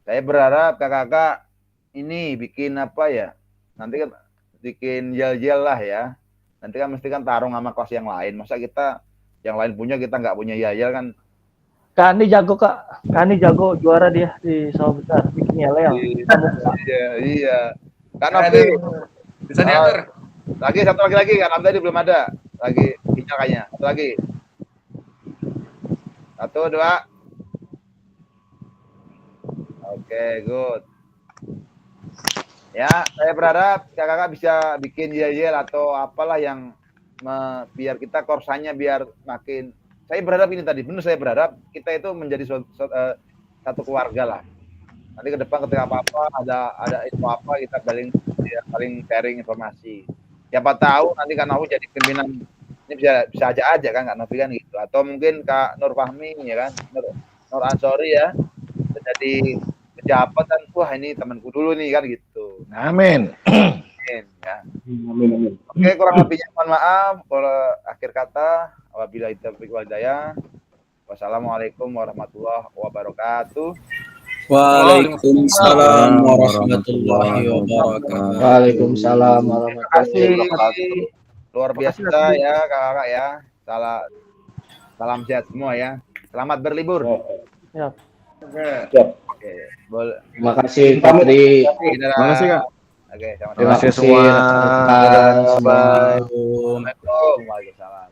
Saya berharap kakak-kakak ini bikin apa ya? Nanti kan bikin yel-yel lah ya. Nanti kan mesti kan tarung sama kelas yang lain. Masa kita yang lain punya, kita nggak punya yel-yel kan? Kak Ani jago Kak. Kak Ani jago, juara dia di sawah besar bikin yel-yel. Iya. Kak Nafti bisa diatur. Satu lagi Kak Nafti belum ada. Lagi hijau kayaknya. Satu lagi. 1, 2. Oke, good. Ya, saya berharap kakak-kakak bisa bikin yel-yel atau apalah yang biar kita korsanya biar makin. Saya berharap ini tadi, benar saya berharap kita itu menjadi satu keluarga lah. Nanti ke depan ketika apa-apa ada info apa kita saling sharing informasi. Siapa tahu nanti Kak Novi jadi pimpinan, ini bisa aja kan Kak Novi kan gitu, atau mungkin Kak Nur Fahmi ya kan, Nur Ansori ya jadi pejabat kan, wah ini temanku dulu nih kan gitu. Amin. Ya. Amin. Oke, kurang lebihnya mohon maaf. Kalau akhir kata, wabillahi taufiq wal hidayah. Wassalamualaikum warahmatullahi wabarakatuh. Waalaikumsalam warahmatullahi wabarakatuh. Waalaikumsalam Terima kasih, warahmatullahi terima kasih. Luar biasa Makasih, ya kakak ya. Salam sehat semua ya. Selamat berlibur. Ya. Oke, boleh. Terima kasih Patri. Terima kasih, Kak. Oke, sama-sama. Terima kasih semua. rekan-rekan semua. Assalamualaikum. Waalaikumsalam.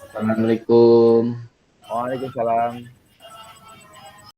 Assalamualaikum. Waalaikumsalam.